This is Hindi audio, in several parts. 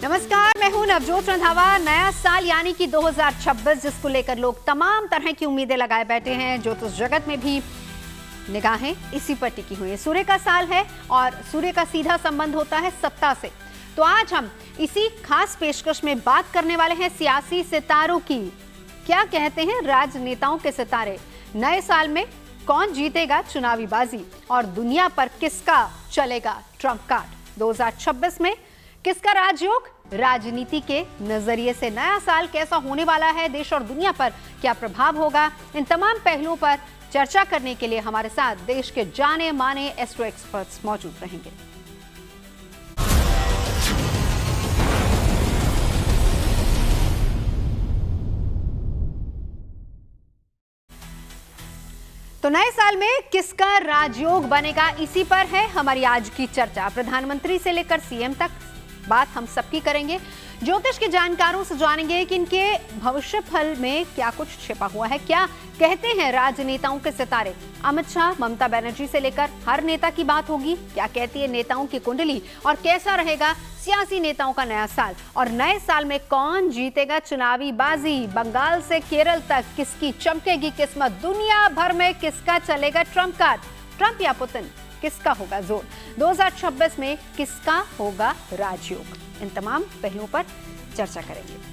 नमस्कार, मैं हूं नवजोत रंधावा। नया साल यानी कि 2026 जिसको लेकर लोग तमाम तरह की उम्मीदें लगाए बैठे हैं। ज्योतिष जगत में भी निगाहें इसी पर टिकी हुई है। सूर्य का साल है और सूर्य का सीधा संबंध होता है सत्ता से। तो आज हम इसी खास पेशकश में बात करने वाले हैं सियासी सितारों की। क्या कहते हैं राजनेताओं के सितारे? नए साल में कौन जीतेगा चुनावी बाजी और दुनिया पर किसका चलेगा ट्रम्प कार्ड? 2026 में किसका राजयोग? राजनीति के नजरिए से नया साल कैसा होने वाला है, देश और दुनिया पर क्या प्रभाव होगा, इन तमाम पहलुओं पर चर्चा करने के लिए हमारे साथ देश के जाने माने एस्ट्रो एक्सपर्ट्स मौजूद रहेंगे। तो नए साल में किसका राजयोग बनेगा, इसी पर है हमारी आज की चर्चा। प्रधानमंत्री से लेकर सीएम तक बात हम सबकी करेंगे। ज्योतिष के जानकारों से जानेंगे कि इनके भविष्य फल में क्या कुछ छिपा हुआ है। क्या कहते हैं राजनेताओं के सितारे? अमित शाह, ममता बनर्जी से लेकर हर नेता की बात होगी। क्या कहती है नेताओं की कुंडली और कैसा रहेगा सियासी नेताओं का नया साल? और नए साल में कौन जीतेगा चुनावी बाजी? बंगाल से केरल तक किसकी चमकेगी किस्मत? दुनिया भर में किसका चलेगा ट्रम्प कार्ड? ट्रम्प या पुतिन, किसका होगा जोर? 2026 में किसका होगा राजयोग? इन तमाम पहलुओं पर चर्चा करेंगे।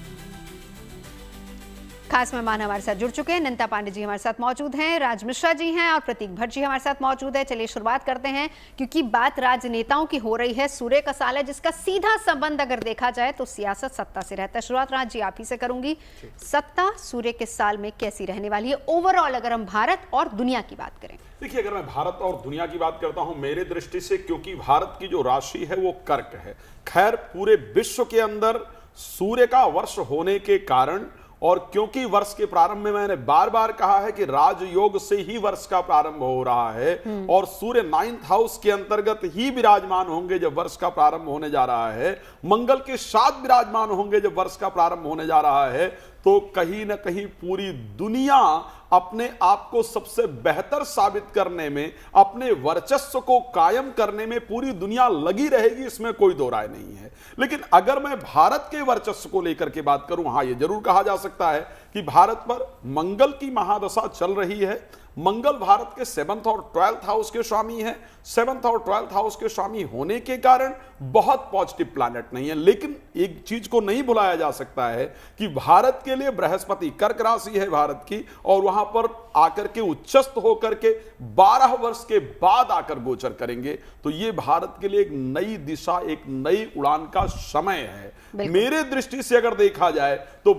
खास मेहमान हमारे साथ जुड़ चुके हैं। नंता पांडे जी हमारे साथ मौजूद हैं, राज मिश्रा जी हैं और प्रतीक भट्ट जी हमारे साथ मौजूद है। चलिए शुरुआत करते हैं, क्योंकि बात राजनेताओं की हो रही है। सूर्य का साल है जिसका सीधा संबंध अगर देखा जाए तो सियासत सत्ता से रहता है। शुरुआत राज जी आप ही से करूंगी। सत्ता सूर्य के साल में कैसी रहने वाली है ओवरऑल, अगर हम भारत और दुनिया की बात करें? देखिए, अगर मैं भारत और दुनिया की बात करता हूं मेरे दृष्टि से, क्योंकि भारत की जो राशि है वो कर्क है। खैर, पूरे विश्व के अंदर सूर्य का वर्ष होने के कारण और क्योंकि वर्ष के प्रारंभ में मैंने बार बार कहा है कि राजयोग से ही वर्ष का प्रारंभ हो रहा है और सूर्य 9th हाउस के अंतर्गत ही विराजमान होंगे जब वर्ष का प्रारंभ होने जा रहा है, मंगल के साथ विराजमान होंगे जब वर्ष का प्रारंभ होने जा रहा है, तो कहीं ना कहीं पूरी दुनिया अपने आप को सबसे बेहतर साबित करने में, अपने वर्चस्व को कायम करने में पूरी दुनिया लगी रहेगी, इसमें कोई दो राय नहीं है। लेकिन अगर मैं भारत के वर्चस्व को लेकर के बात करूं, हाँ, यह जरूर कहा जा सकता है कि भारत पर मंगल की महादशा चल रही है। मंगल भारत के 7th और 12th हाउस के स्वामी है। 7th और 12th हाउस के स्वामी होने के कारण बहुत पॉजिटिव प्लैनेट नहीं है। लेकिन एक चीज को नहीं भुलाया जा सकता है कि भारत के लिए बृहस्पति कर्क राशि है भारत की, और वहां पर आकर के उच्चस्थ होकर के 12 वर्ष के बाद आकर गोचर करेंगे। तो ये भारत के लिए एक नई दिशा, एक नई उड़ान का समय है। मेरे दृष्टि से अगर देखा जाए तो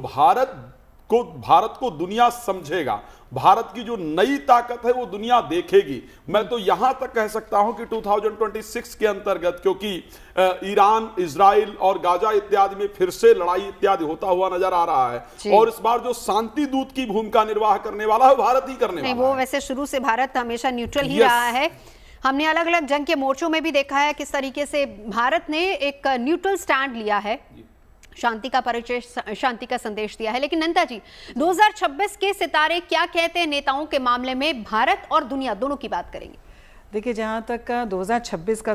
भारत को दुनिया समझेगा। भारत की जो नई ताकत है वो दुनिया देखेगी। मैं तो यहां तक कह सकता हूं कि 2026 के अंतर्गत, क्योंकि ईरान, इजराइल और गाजा इत्यादि में फिर से लड़ाई इत्यादि होता हुआ नजर आ रहा है, और इस बार जो शांति दूत की भूमिका निर्वाह करने वाला है भारत ही करने वाला है। वो वैसे शुरू से भारत हमेशा न्यूट्रल ही रहा है। हमने अलग अलग जंग के मोर्चों में भी देखा है किस तरीके से भारत ने एक न्यूट्रल स्टैंड लिया है, शांति का परिचय, शांति का संदेश दिया है। लेकिन नंता जी, 2026 के सितारे क्या कहते हैं नेताओं के मामले में? भारत और दुनिया दोनों की बात करेंगे। देखिए, जहाँ तक का 2026 का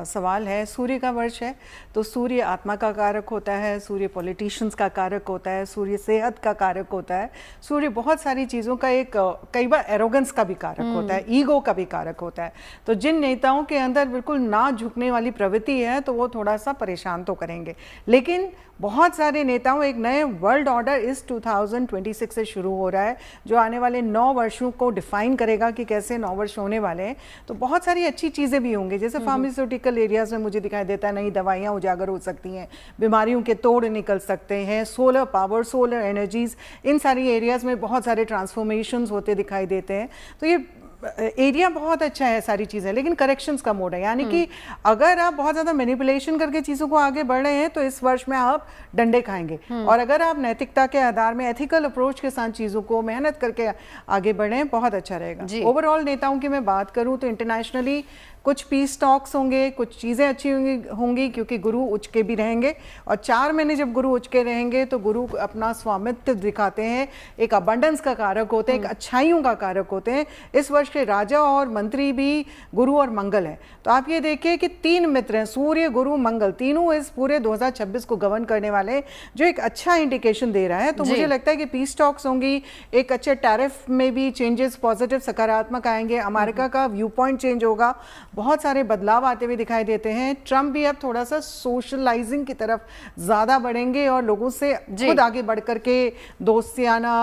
सवाल है, सूर्य का वर्ष है, तो सूर्य आत्मा का कारक होता है, सूर्य पॉलिटिशियंस का कारक होता है, सूर्य सेहत का कारक होता है, सूर्य बहुत सारी चीज़ों का एक कई बार एरोगेंस का भी कारक होता है, ईगो का भी कारक होता है। तो जिन नेताओं के अंदर बिल्कुल ना झुकने वाली प्रवृत्ति है तो वो थोड़ा सा परेशान तो करेंगे। लेकिन बहुत सारे नेताओं, एक नए वर्ल्ड ऑर्डर इस 2026 से शुरू हो रहा है, जो आने वाले 9 वर्षों को डिफाइन करेगा कि कैसे 9 वर्ष होने वाले हैं। तो बहुत सारी अच्छी चीज़ें भी होंगी, जैसे फार्मास्यूटिकल एरियाज में मुझे दिखाई देता है नई दवाइयाँ उजागर हो सकती हैं, बीमारियों के तोड़ निकल सकते हैं, सोलर पावर, सोलर एनर्जीज, इन सारी एरियाज़ में बहुत सारे ट्रांसफॉर्मेशंस होते दिखाई देते हैं। तो ये एरिया बहुत अच्छा है, सारी चीज़ें, लेकिन करेक्शंस का मोड है। यानी कि अगर आप बहुत ज़्यादा मैनिपुलेशन करके चीज़ों को आगे बढ़ रहे हैं तो इस वर्ष में आप डंडे खाएंगे, और अगर आप नैतिकता के आधार में एथिकल अप्रोच के साथ चीज़ों को मेहनत करके आगे बढ़े, बहुत अच्छा रहेगा। ओवरऑल नेताओं की मैं बात करूँ तो इंटरनेशनली कुछ पीस टॉक्स होंगे, कुछ चीज़ें अच्छी होंगी क्योंकि गुरु उच्च के भी रहेंगे। और 4 महीने जब गुरु उच्च के रहेंगे तो गुरु अपना स्वामित्व दिखाते हैं, एक अबंडेंस का कारक होते हैं, एक अच्छाइयों का कारक होते हैं। इस वर्ष के राजा और मंत्री भी गुरु और मंगल है। तो आप ये देखिए कि 3 मित्र हैं, सूर्य गुरु मंगल, तीनों इस पूरे 2026 को गवर्न करने वाले, जो एक अच्छा इंडिकेशन दे रहा है। तो मुझे लगता है कि पीस टॉक्स होंगी, एक अच्छे टैरिफ में भी चेंजेस पॉजिटिव सकारात्मक आएंगे, अमेरिका का व्यू पॉइंट चेंज होगा, बहुत सारे बदलाव आते हुए दिखाई देते हैं। ट्रंप भी अब थोड़ा सा सोशलाइजिंग की तरफ ज्यादा बढ़ेंगे और लोगों से खुद आगे बढ़ करके दोस्तियाना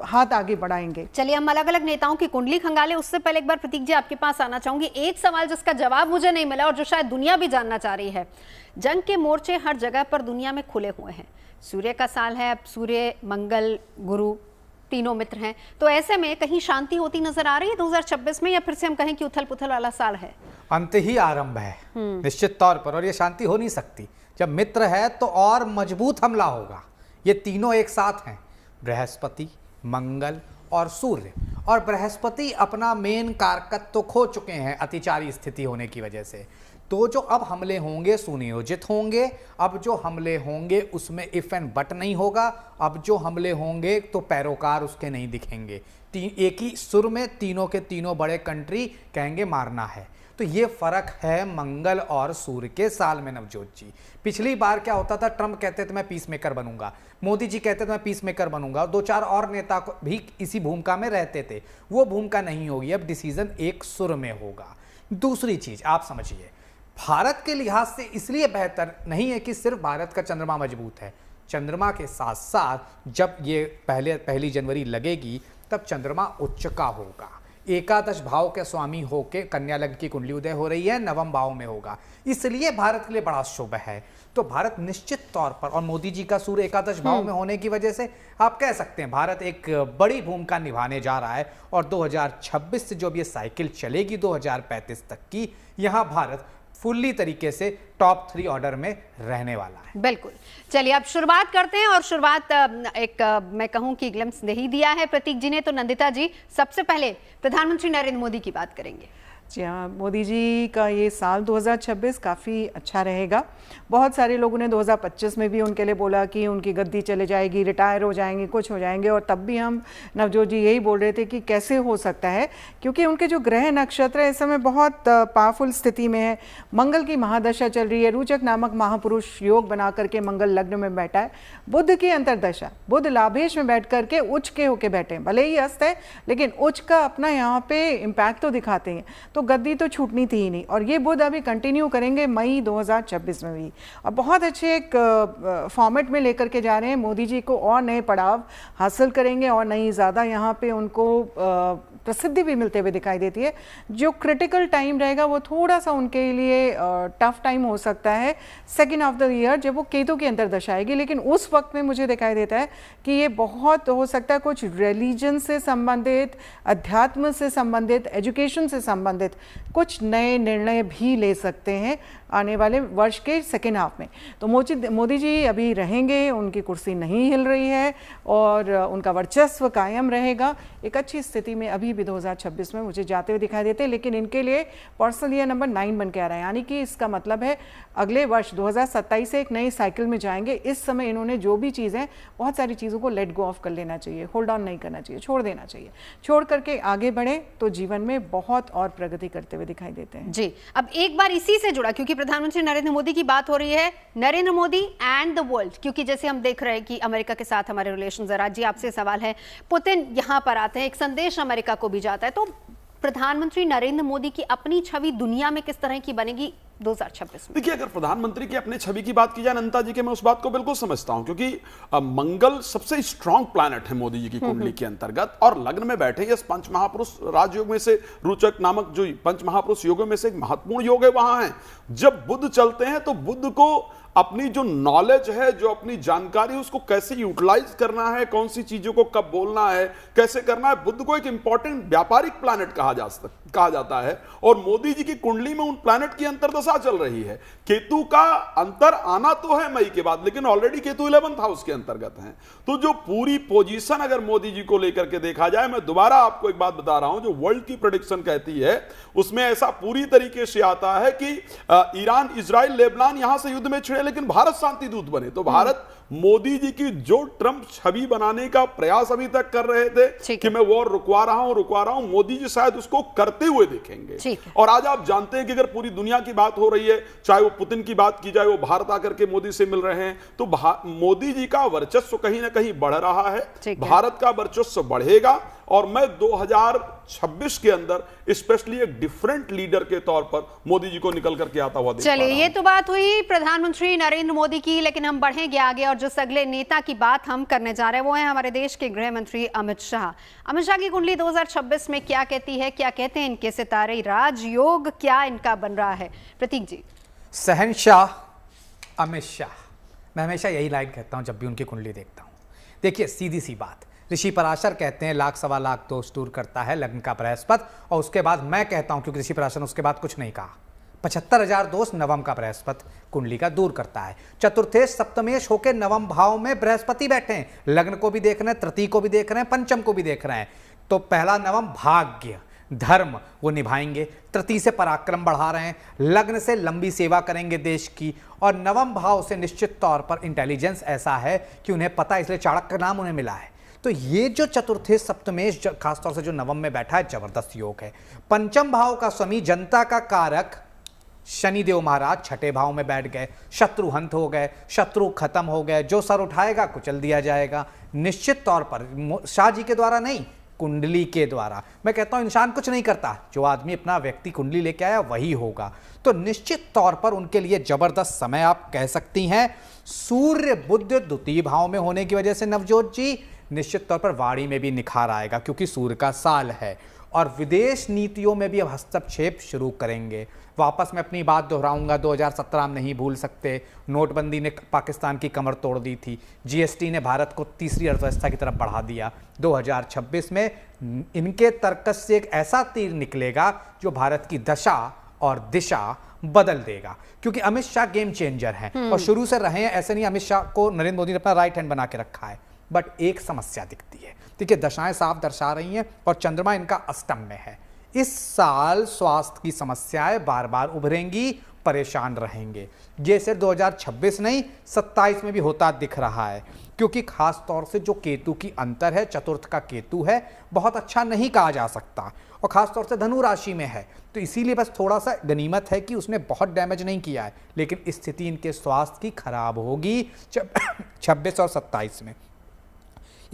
हाथ आगे बढ़ाएंगे। चलिए हम अलग अलग नेताओं की कुंडली खंगाले, उससे पहले एक बार प्रतीक जी आपके पास आना चाहूंगी। एक सवाल जिसका जवाब मुझे नहीं मिला और जो शायद दुनिया भी जानना चाह रही है, जंग के मोर्चे हर जगह पर दुनिया में खुले हुए हैं, सूर्य का साल है, अब सूर्य मंगल गुरु तीनों मित्र हैं, तो ऐसे में कहीं शांति होती नजर आ रही है 2026 में, या फिर से हम कहें कि उथल पुथल वाला साल है? अंत ही आरंभ है निश्चित तौर पर, और ये शांति हो नहीं सकती। जब मित्र है तो और मजबूत हमला होगा। ये तीनों एक साथ हैं, बृहस्पति, मंगल और सूर्य। और बृहस्पति अपना मेन कारकत्व तो खो चुके हैं अतिचारी स्थिति होने की वजह से। तो जो अब हमले होंगे सुनियोजित होंगे। अब जो हमले होंगे उसमें इफ एंड बट नहीं होगा। अब जो हमले होंगे तो पैरोकार उसके नहीं दिखेंगे। एक ही सुर में तीनों के तीनों बड़े कंट्री कहेंगे मारना है। तो ये फर्क है मंगल और सूर्य के साल में नवजोत जी। पिछली बार क्या होता था, ट्रंप कहते थे मैं पीस मेकर बनूंगा, मोदी जी कहते थे मैं पीस मेकर बनूंगा, 2-4 और नेता भी इसी भूमिका में रहते थे। वो भूमिका नहीं होगी, अब डिसीजन एक सुर में होगा। दूसरी चीज आप समझिए, भारत के लिहाज से इसलिए बेहतर नहीं है कि सिर्फ भारत का चंद्रमा मजबूत है। चंद्रमा के साथ साथ जब ये पहली जनवरी लगेगी तब चंद्रमा उच्च का होगा, एकादश भाव के स्वामी होके कन्या लग्न की कुंडली उदय हो रही है, नवम भाव में होगा, इसलिए भारत के लिए बड़ा शुभ है। तो भारत निश्चित तौर पर, और मोदी जी का सूर्य एकादश भाव में होने की वजह से आप कह सकते हैं भारत एक बड़ी भूमिका निभाने जा रहा है। और 2026 से जो अब ये साइकिल चलेगी 2035 तक की, यहाँ भारत फुल्ली तरीके से टॉप 3 ऑर्डर में रहने वाला है। बिल्कुल। चलिए अब शुरुआत करते हैं, और शुरुआत मैं कहूं कि ग्लिम्स नहीं दिया है प्रतीक जी ने, तो नंदिता जी सबसे पहले प्रधानमंत्री नरेंद्र मोदी की बात करेंगे। जी हाँ, मोदी जी का ये साल 2026 काफ़ी अच्छा रहेगा। बहुत सारे लोगों ने 2025 में भी उनके लिए बोला कि उनकी गद्दी चले जाएगी, रिटायर हो जाएंगे, कुछ हो जाएंगे, और तब भी हम नवजोत जी यही बोल रहे थे कि कैसे हो सकता है, क्योंकि उनके जो ग्रह नक्षत्र है इस समय बहुत पावरफुल स्थिति में है। मंगल की महादशा चल रही है, रोचक नामक महापुरुष योग बना करके मंगल लग्न में बैठा है। बुध की अंतरदशा, बुध लाभेश में बैठ करके उच्च के होके बैठे हैं, भले ही अस्त है लेकिन उच्च का अपना यहाँ पे इम्पैक्ट तो दिखाते हैं। तो गद्दी तो छूटनी थी ही नहीं, और ये बुध अभी कंटिन्यू करेंगे मई 2026 में भी, और बहुत अच्छे एक फॉर्मेट में लेकर के जा रहे हैं मोदी जी को, और नए पड़ाव हासिल करेंगे और नई ज़्यादा यहाँ पे उनको प्रसिद्धि भी मिलते हुए दिखाई देती है। जो क्रिटिकल टाइम रहेगा वो थोड़ा सा उनके लिए टफ टाइम हो सकता है सेकेंड ऑफ द ईयर, जब वो केतु की अंतर्दशा आएगी। लेकिन उस वक्त में मुझे दिखाई देता है कि ये बहुत हो सकता है कुछ रिलीजन से संबंधित, अध्यात्म से संबंधित, एजुकेशन से संबंधित कुछ नए निर्णय भी ले सकते हैं आने वाले वर्ष के सेकेंड हाफ में। तो मोदी जी अभी रहेंगे, उनकी कुर्सी नहीं हिल रही है और उनका वर्चस्व कायम रहेगा। एक अच्छी स्थिति में अभी भी 2026 में मुझे जाते हुए दिखाई देते हैं, लेकिन इनके लिए पर्सनल ईयर नंबर 9 बन के आ रहा है, यानी कि इसका मतलब है अगले वर्ष 2027 से एक नई साइकिल में जाएंगे। इस समय इन्होंने जो भी चीज़ें, बहुत सारी चीज़ों को लेट गो ऑफ कर लेना चाहिए, होल्ड ऑन नहीं करना चाहिए, छोड़ देना चाहिए। छोड़ करके आगे बढ़े तो जीवन में बहुत और प्रगति करते हुए दिखाई देते हैं। जी, अब एक बार इसी से जुड़ा, क्योंकि प्रधानमंत्री नरेंद्र मोदी की बात हो रही है, Narendra Modi and the world, क्योंकि जैसे हम देख रहे हैं कि अमेरिका के साथ हमारे रिलेशन, जरा जी आपसे सवाल है, पुतिन यहां पर आते हैं, एक संदेश अमेरिका को भी जाता है, तो प्रधानमंत्री नरेंद्र मोदी की अपनी छवि दुनिया में किस तरह की बनेगी 2026 में? देखिए, अगर प्रधानमंत्री की अपने छवि की बात की जाए अनंता जी के, मैं उस बात को बिल्कुल समझता हूं, क्योंकि मंगल सबसे स्ट्रांग प्लैनेट है मोदी जी की कुंडली के अंतर्गत, और लग्न में बैठे इस पंच महापुरुष राजयोग में से, रोचक नामक जो पंच महापुरुष योगों में से एक महत्वपूर्ण योग है, वहां है। जब बुध चलते हैं तो बुध को अपनी जो नॉलेज है, जो अपनी जानकारी है, उसको कैसे यूटिलाइज करना है, कौन सी चीजों को कब बोलना है, कैसे करना है। बुध को एक इंपॉर्टेंट व्यापारिक प्लैनेट कहा जाता है और मोदी जी की कुंडली में उन प्लैनेट की अंतर्दशा चल रही है। केतु का अंतर आना तो है मई के बाद, लेकिन ऑलरेडी केतु 11th हाउस के अंतर्गत है। तो जो पूरी पोजीशन अगर मोदी जी को लेकर के देखा जाए, मैं दोबारा आपको एक बात बता रहा हूं, जो वर्ल्ड की प्रेडिक्शन कहती है उसमें ऐसा पूरी तरीके से आता है कि ईरान, इजराइल, लेबनान यहां से युद्ध में छिड़े लेकिन भारत शांति दूत बने। तो भारत मोदी जी की जो ट्रंप छवि बनाने का प्रयास अभी तक कर रहे थे कि मैं वॉर रुकवा रहा हूं, मोदी जी शायद उसको करते हुए देखेंगे। और आज आप जानते हैं कि अगर पूरी दुनिया की बात हो रही है, चाहे वो पुतिन की बात की जाए, वो भारत आकर के मोदी से मिल रहे हैं, तो मोदी जी का वर्चस्व कहीं ना कहीं बढ़ रहा है। भारत का वर्चस्व बढ़ेगा और मैं 2026 के अंदर स्पेशली एक डिफरेंट लीडर के तौर पर मोदी जी को निकल करके आता हुआ देख पा रहा हूं। चलिए, ये तो बात हुई प्रधानमंत्री नरेंद्र मोदी की, लेकिन हम बढ़ेंगे आगे और जिस अगले नेता की बात हम करने जा रहे हैं वो है हमारे देश के गृह मंत्री अमित शाह। अमित शाह की कुंडली 2026 में क्या कहती है, क्या कहते हैं इनके सितारे, राजयोग क्या इनका बन रहा है? प्रतीक जी। शहंशाह अमित शाह, मैं हमेशा यही लाइन कहता हूं जब भी उनकी कुंडली देखता हूं। देखिए, सीधी सी बात, ऋषि पराशर कहते हैं 1,00,000 सवा लाख दोष दूर करता है लग्न का बृहस्पति, और उसके बाद मैं कहता हूं, क्योंकि ऋषि पराशर ने उसके बाद कुछ नहीं कहा, 75,000 दोष नवम का बृहस्पति कुंडली का दूर करता है। चतुर्थेश सप्तमेश होकर नवम भाव में बृहस्पति बैठे हैं, लग्न को भी देख रहे हैं, तृतीय को भी देख रहे हैं, पंचम को भी देख रहे हैं। तो पहला नवम भाग्य, धर्म वो निभाएंगे, तृतीय से पराक्रम बढ़ा रहे हैं, लग्न से लंबी सेवा करेंगे देश की, और नवम भाव से निश्चित तौर पर इंटेलिजेंस ऐसा है कि उन्हें पता, इसलिए चाणक्य का नाम उन्हें मिला है। तो ये जो चतुर्थेश सप्तमेश खासतौर से जो नवम में बैठा है, जबरदस्त योग है। पंचम भाव का स्वामी, जनता का कारक शनिदेव महाराज छठे भाव में बैठ गए, शत्रु हंत हो गए, शत्रु खत्म हो गए, जो सर उठाएगा कुचल दिया जाएगा। निश्चित तौर पर शाह जी के द्वारा नहीं, कुंडली के द्वारा। मैं कहता हूं इंसान कुछ नहीं करता, जो आदमी अपना व्यक्ति कुंडली लेके आया वही होगा। तो निश्चित तौर पर उनके लिए जबरदस्त समय आप कह सकती हैं। सूर्य बुध द्वितीय भाव में होने की वजह से नवजोत जी निश्चित तौर पर वाणी में भी निखार आएगा, क्योंकि सूर्य का साल है, और विदेश नीतियों में भी अब हस्तक्षेप शुरू करेंगे। वापस मैं अपनी बात दोहराऊंगा, 2017 हम नहीं भूल सकते, नोटबंदी ने पाकिस्तान की कमर तोड़ दी थी, जीएसटी ने भारत को तीसरी अर्थव्यवस्था की तरफ बढ़ा दिया। 2026 में इनके तर्कस से एक ऐसा तीर निकलेगा जो भारत की दशा और दिशा बदल देगा, क्योंकि अमित शाह गेम चेंजर हैं और शुरू से रहे हैं। ऐसे नहीं अमित शाह को नरेंद्र मोदी ने अपना राइट हैंड बना के रखा है, बट एक समस्या दिखती है। देखिए, दशाएं साफ दर्शा रही हैं और चंद्रमा इनका अष्टम में है। इस साल स्वास्थ्य की समस्याएं बार बार उभरेंगी, परेशान रहेंगे। ये सिर्फ 2026 नहीं, 27 में भी होता दिख रहा है, क्योंकि खास तौर से जो केतु की अंतर है, चतुर्थ का केतु है, बहुत अच्छा नहीं कहा जा सकता, और खास तौर से धनु राशि में है। तो इसीलिए बस थोड़ा सा गनीमत है कि उसने बहुत डैमेज नहीं किया है, लेकिन स्थिति इनके स्वास्थ्य की खराब होगी 26 और 27 में।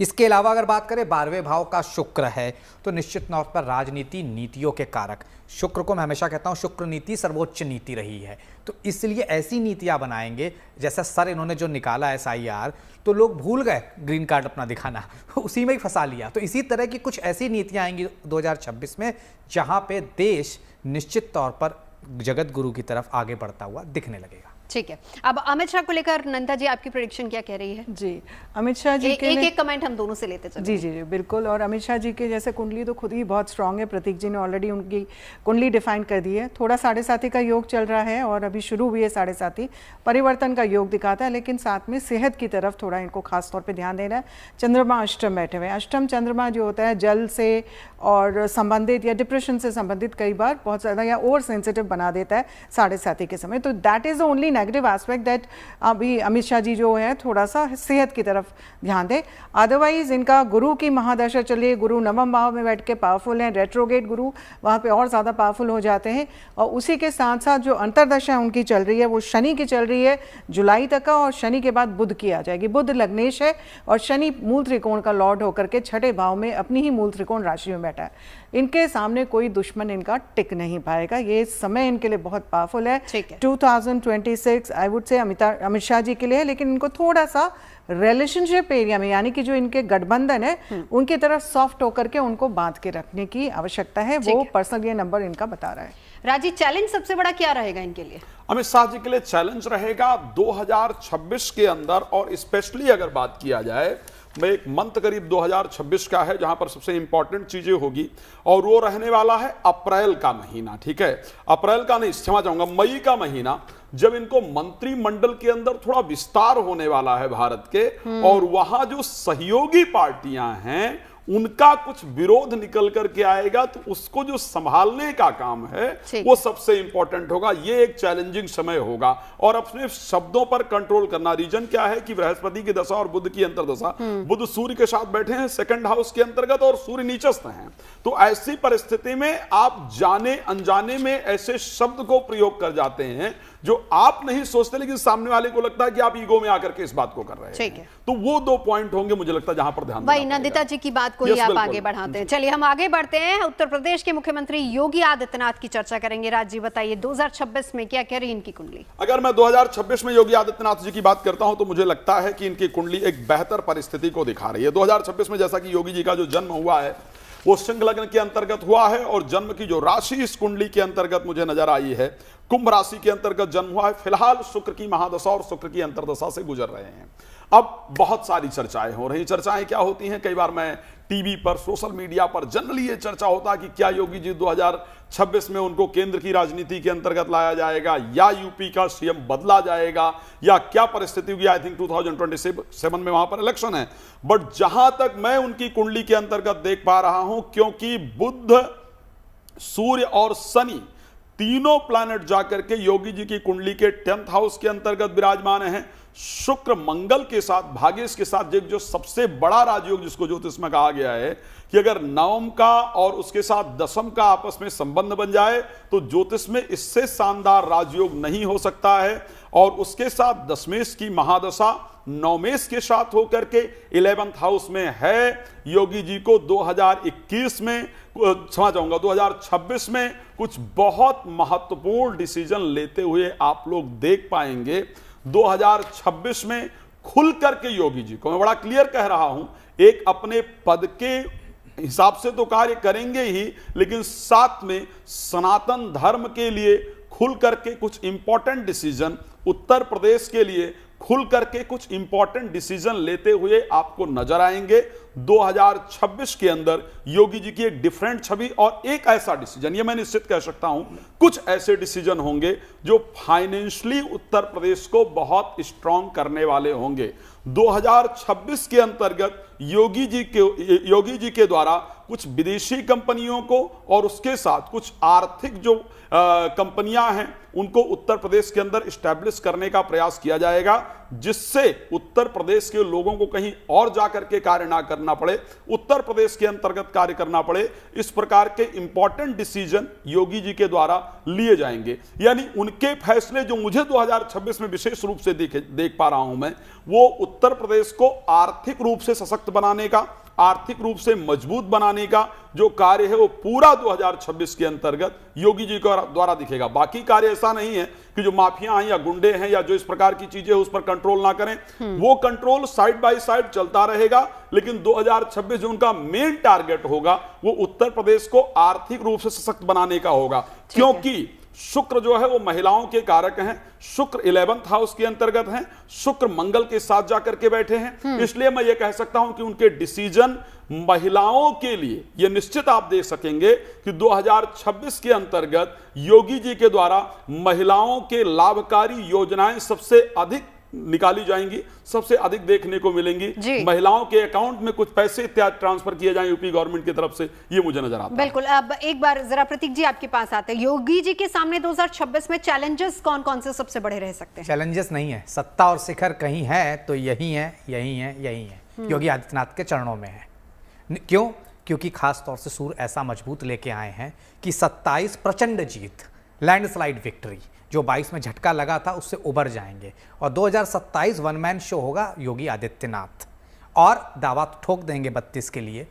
इसके अलावा अगर बात करें 12वें भाव का शुक्र है, तो निश्चित तौर पर राजनीति नीतियों के कारक। शुक्र को मैं हमेशा कहता हूं शुक्र नीति सर्वोच्च नीति रही है, तो इसलिए ऐसी नीतियां बनाएंगे, जैसा सर इन्होंने जो निकाला SIR, तो लोग भूल गए ग्रीन कार्ड अपना दिखाना, उसी में ही फंसा लिया। तो इसी तरह की कुछ ऐसी नीतियां आएंगी 2026 में, जहां पे देश निश्चित तौर पर जगत गुरु की तरफ आगे बढ़ता हुआ दिखने लगेगा। ठीक है, अब अमित शाह को लेकर नंदा जी आपकी प्रेडिक्शन क्या कह रही है? जी, अमित शाह जी के एक कमेंट हम दोनों से लेते चलें। जी जी जी बिल्कुल। और अमित शाह जी के जैसे कुंडली तो खुद ही बहुत स्ट्रांग है, प्रतीक जी ने ऑलरेडी उनकी कुंडली डिफाइन कर दी है। थोड़ा 7.5 का योग चल रहा है और अभी शुरू हुई है 7.5 परिवर्तन का योग दिखाता है, लेकिन साथ में सेहत की तरफ थोड़ा इनको खास तौर पर ध्यान देना है। चंद्रमा अष्टम बैठे हुए हैं, अष्टम चंद्रमा जो होता है जल से और संबंधित या डिप्रेशन से संबंधित कई बार बहुत ज़्यादा या ओवर सेंसिटिव बना देता है 7.5 के समय। तो that is the only negative aspect that अभी अमित शाह जी जो है थोड़ा सा सेहत की तरफ ध्यान दें। अदरवाइज इनका गुरु की महादशा चलिए, गुरु नवम भाव में बैठ के पावरफुल हैं, रेट्रोगेट गुरु वहाँ पे और ज़्यादा पावरफुल हो जाते हैं। और उसी के साथ साथ जो अंतरदशा उनकी चल रही है वो शनि की चल रही है जुलाई तक का, और शनि के बाद बुध की आ जाएगी। बुध लग्नेश है और शनि मूल त्रिकोण का लॉर्ड होकर के छठे भाव में अपनी ही मूल त्रिकोण राशि में बैठा है। इनके सामने कोई दुश्मन इनका टिक नहीं पाएगा, ये समय इनके लिए बहुत पावरफुल है। 2026 I would say Amit Shah ji के लिए है, लेकिन इनको थोड़ा सा रिलेशनशिप एरिया में, यानी कि जो इनके गठबंधन है उनकी तरफ सॉफ्ट होकर के उनको बांध के रखने की आवश्यकता है। वो पर्सनल ये नंबर इनका बता रहा है। राजी, चैलेंज सबसे बड़ा क्या रहेगा इनके लिए? अमित शाह जी के लिए चैलेंज रहेगा 2026 के अंदर, और स्पेशली अगर बात किया जाए, मैं एक मंथ करीब 2026 का है जहां पर सबसे इंपॉर्टेंट चीजें होगी, और वो रहने वाला है अप्रैल का महीना। ठीक है, अप्रैल का नहीं, क्षमा चाहूंगा, मई का महीना, जब इनको मंत्रिमंडल के अंदर थोड़ा विस्तार होने वाला है भारत के, और वहां जो सहयोगी पार्टियां हैं उनका कुछ विरोध निकल करके आएगा, तो उसको जो संभालने का काम है वो सबसे इंपॉर्टेंट होगा। ये एक चैलेंजिंग समय होगा, और अपने शब्दों पर कंट्रोल करना। रीजन क्या है कि बृहस्पति की दशा और बुध की अंतर्दशा, बुध सूर्य के साथ बैठे हैं सेकंड हाउस के अंतर्गत, और सूर्य नीचस्थ हैं। तो ऐसी परिस्थिति में आप जाने अनजाने में ऐसे शब्द को प्रयोग कर जाते हैं जो आप नहीं सोचते, लेकिन सामने वाले को लगता है कि आप ईगो में आकर के इस बात को कर रहे हैं। तो वो 2 पॉइंट होंगे मुझे लगता है जहां पर ध्यान वही नंदिता जी की बात को ही आप आगे बढ़ाते हैं। चलिए हम आगे बढ़ते हैं, उत्तर प्रदेश के मुख्यमंत्री योगी आदित्यनाथ की चर्चा करेंगे। राज जी बताइए 2026 में क्या कह रही इनकी कुंडली? अगर मैं 2026 में योगी आदित्यनाथ जी की बात करता हूं तो मुझे लगता है कि इनकी कुंडली एक बेहतर परिस्थिति को दिखा रही है। 2026 में जैसा कि योगी जी का जो जन्म हुआ है वो सिंह लग्न के अंतर्गत हुआ है, और जन्म की जो राशि इस कुंडली के अंतर्गत मुझे नजर आई है कुंभ राशि के अंतर्गत जन्म हुआ है। फिलहाल शुक्र की महादशा और शुक्र की अंतर्दशा से गुजर रहे हैं। अब बहुत सारी चर्चाएं हो रही। चर्चाएं क्या होती हैं, कई बार मैं टीवी पर, सोशल मीडिया पर जनरली ये चर्चा होता है कि क्या योगी जी 2026 में उनको केंद्र की राजनीति के अंतर्गत लाया जाएगा, या यूपी का सीएम बदला जाएगा, या क्या परिस्थिति होगी। आई थिंक 2027 में वहां पर इलेक्शन है। बट जहां तक मैं उनकी कुंडली के अंतर्गत देख पा रहा हूं, क्योंकि बुध, सूर्य और शनि तीनों प्लैनेट जाकर के योगी जी की कुंडली के 10th हाउस के अंतर्गत विराजमान हैं। शुक्र मंगल के साथ, भाग्येश के साथ, जो सबसे बड़ा राजयोग जिसको ज्योतिष में कहा गया है कि अगर नवम का और उसके साथ दशम का आपस में संबंध बन जाए तो ज्योतिष में इससे शानदार राजयोग नहीं हो सकता है। और उसके साथ दशमेश की महादशा नवमेश के साथ होकर के 11th हाउस में है। योगी जी को 2021 में, क्षमा चाहूंगा 2026 में कुछ बहुत महत्वपूर्ण डिसीजन लेते हुए आप लोग देख पाएंगे। 2026 में खुल करके योगी जी को, मैं बड़ा क्लियर कह रहा हूं, एक अपने पद के हिसाब से तो कार्य करेंगे ही, लेकिन साथ में सनातन धर्म के लिए खुल करके कुछ इंपॉर्टेंट डिसीजन, उत्तर प्रदेश के लिए खुल करके कुछ इंपॉर्टेंट डिसीजन लेते हुए आपको नजर आएंगे। 2026 के अंदर योगी जी की एक डिफरेंट छवि, और एक ऐसा डिसीजन, ये मैं निश्चित कह सकता हूं, कुछ ऐसे डिसीजन होंगे जो फाइनेंशियली उत्तर प्रदेश को बहुत स्ट्रांग करने वाले होंगे। 2026 के अंतर्गत योगी जी के द्वारा कुछ विदेशी कंपनियों को और उसके साथ कुछ आर्थिक जो कंपनियां हैं उनको उत्तर प्रदेश के अंदर स्टैब्लिश करने का प्रयास किया जाएगा, जिससे उत्तर प्रदेश के लोगों को कहीं और जाकर के कार्य ना करना पड़े, उत्तर प्रदेश के अंतर्गत कार्य करना पड़े। इस प्रकार के इंपॉर्टेंट डिसीजन योगी जी के द्वारा लिए जाएंगे। यानी उनके फैसले जो मुझे 2026 में विशेष रूप से देख पा रहा हूं मैं, वो उत्तर प्रदेश को आर्थिक रूप से सशक्त बनाने का, आर्थिक रूप से मजबूत बनाने का जो कार्य है वो पूरा 2026 के अंतर्गत योगी जी के द्वारा दिखेगा। बाकी कार्य ऐसा नहीं है कि जो माफिया हैं या गुंडे हैं या जो इस प्रकार की चीजें उस पर कंट्रोल ना करें, वो कंट्रोल साइड बाय साइड चलता रहेगा। लेकिन 2026 जो उनका मेन टारगेट होगा वो उत्तर प्रदेश को आर्थिक रूप से सशक्त बनाने का होगा, क्योंकि शुक्र जो है वो महिलाओं के कारक हैं। शुक्र 11th हाउस के अंतर्गत हैं, शुक्र मंगल के साथ जाकर के बैठे हैं। इसलिए मैं ये कह सकता हूं कि उनके डिसीजन महिलाओं के लिए ये निश्चित आप देख सकेंगे कि 2026 के अंतर्गत योगी जी के द्वारा महिलाओं के लाभकारी योजनाएं सबसे अधिक निकाली जाएंगी, सबसे अधिक देखने को मिलेंगी। महिलाओं के अकाउंट में कुछ पैसे इत्यादि ट्रांसफर किए जाएं यूपी गवर्नमेंट की तरफ से, ये मुझे नजर आता है। बिल्कुल। अब एक बार जरा प्रतीक जी आपके पास आते हैं, योगी जी के सामने 2026 में चैलेंजेस कौन कौन से सबसे बड़े रह सकते हैं? चैलेंजेस नहीं है, सत्ता और शिखर कहीं है तो यही है, यही है, यही है, योगी आदित्यनाथ के चरणों में है। क्यों? क्योंकि खास तौर से सूर्य ऐसा मजबूत लेके आए हैं कि 27 प्रचंड जीत, लैंडस्लाइड विक्ट्री, जो 22 में झटका लगा था उससे उबर जाएंगे, और 2027 वन मैन शो होगा योगी आदित्यनाथ, और दावा ठोक देंगे 32 के लिए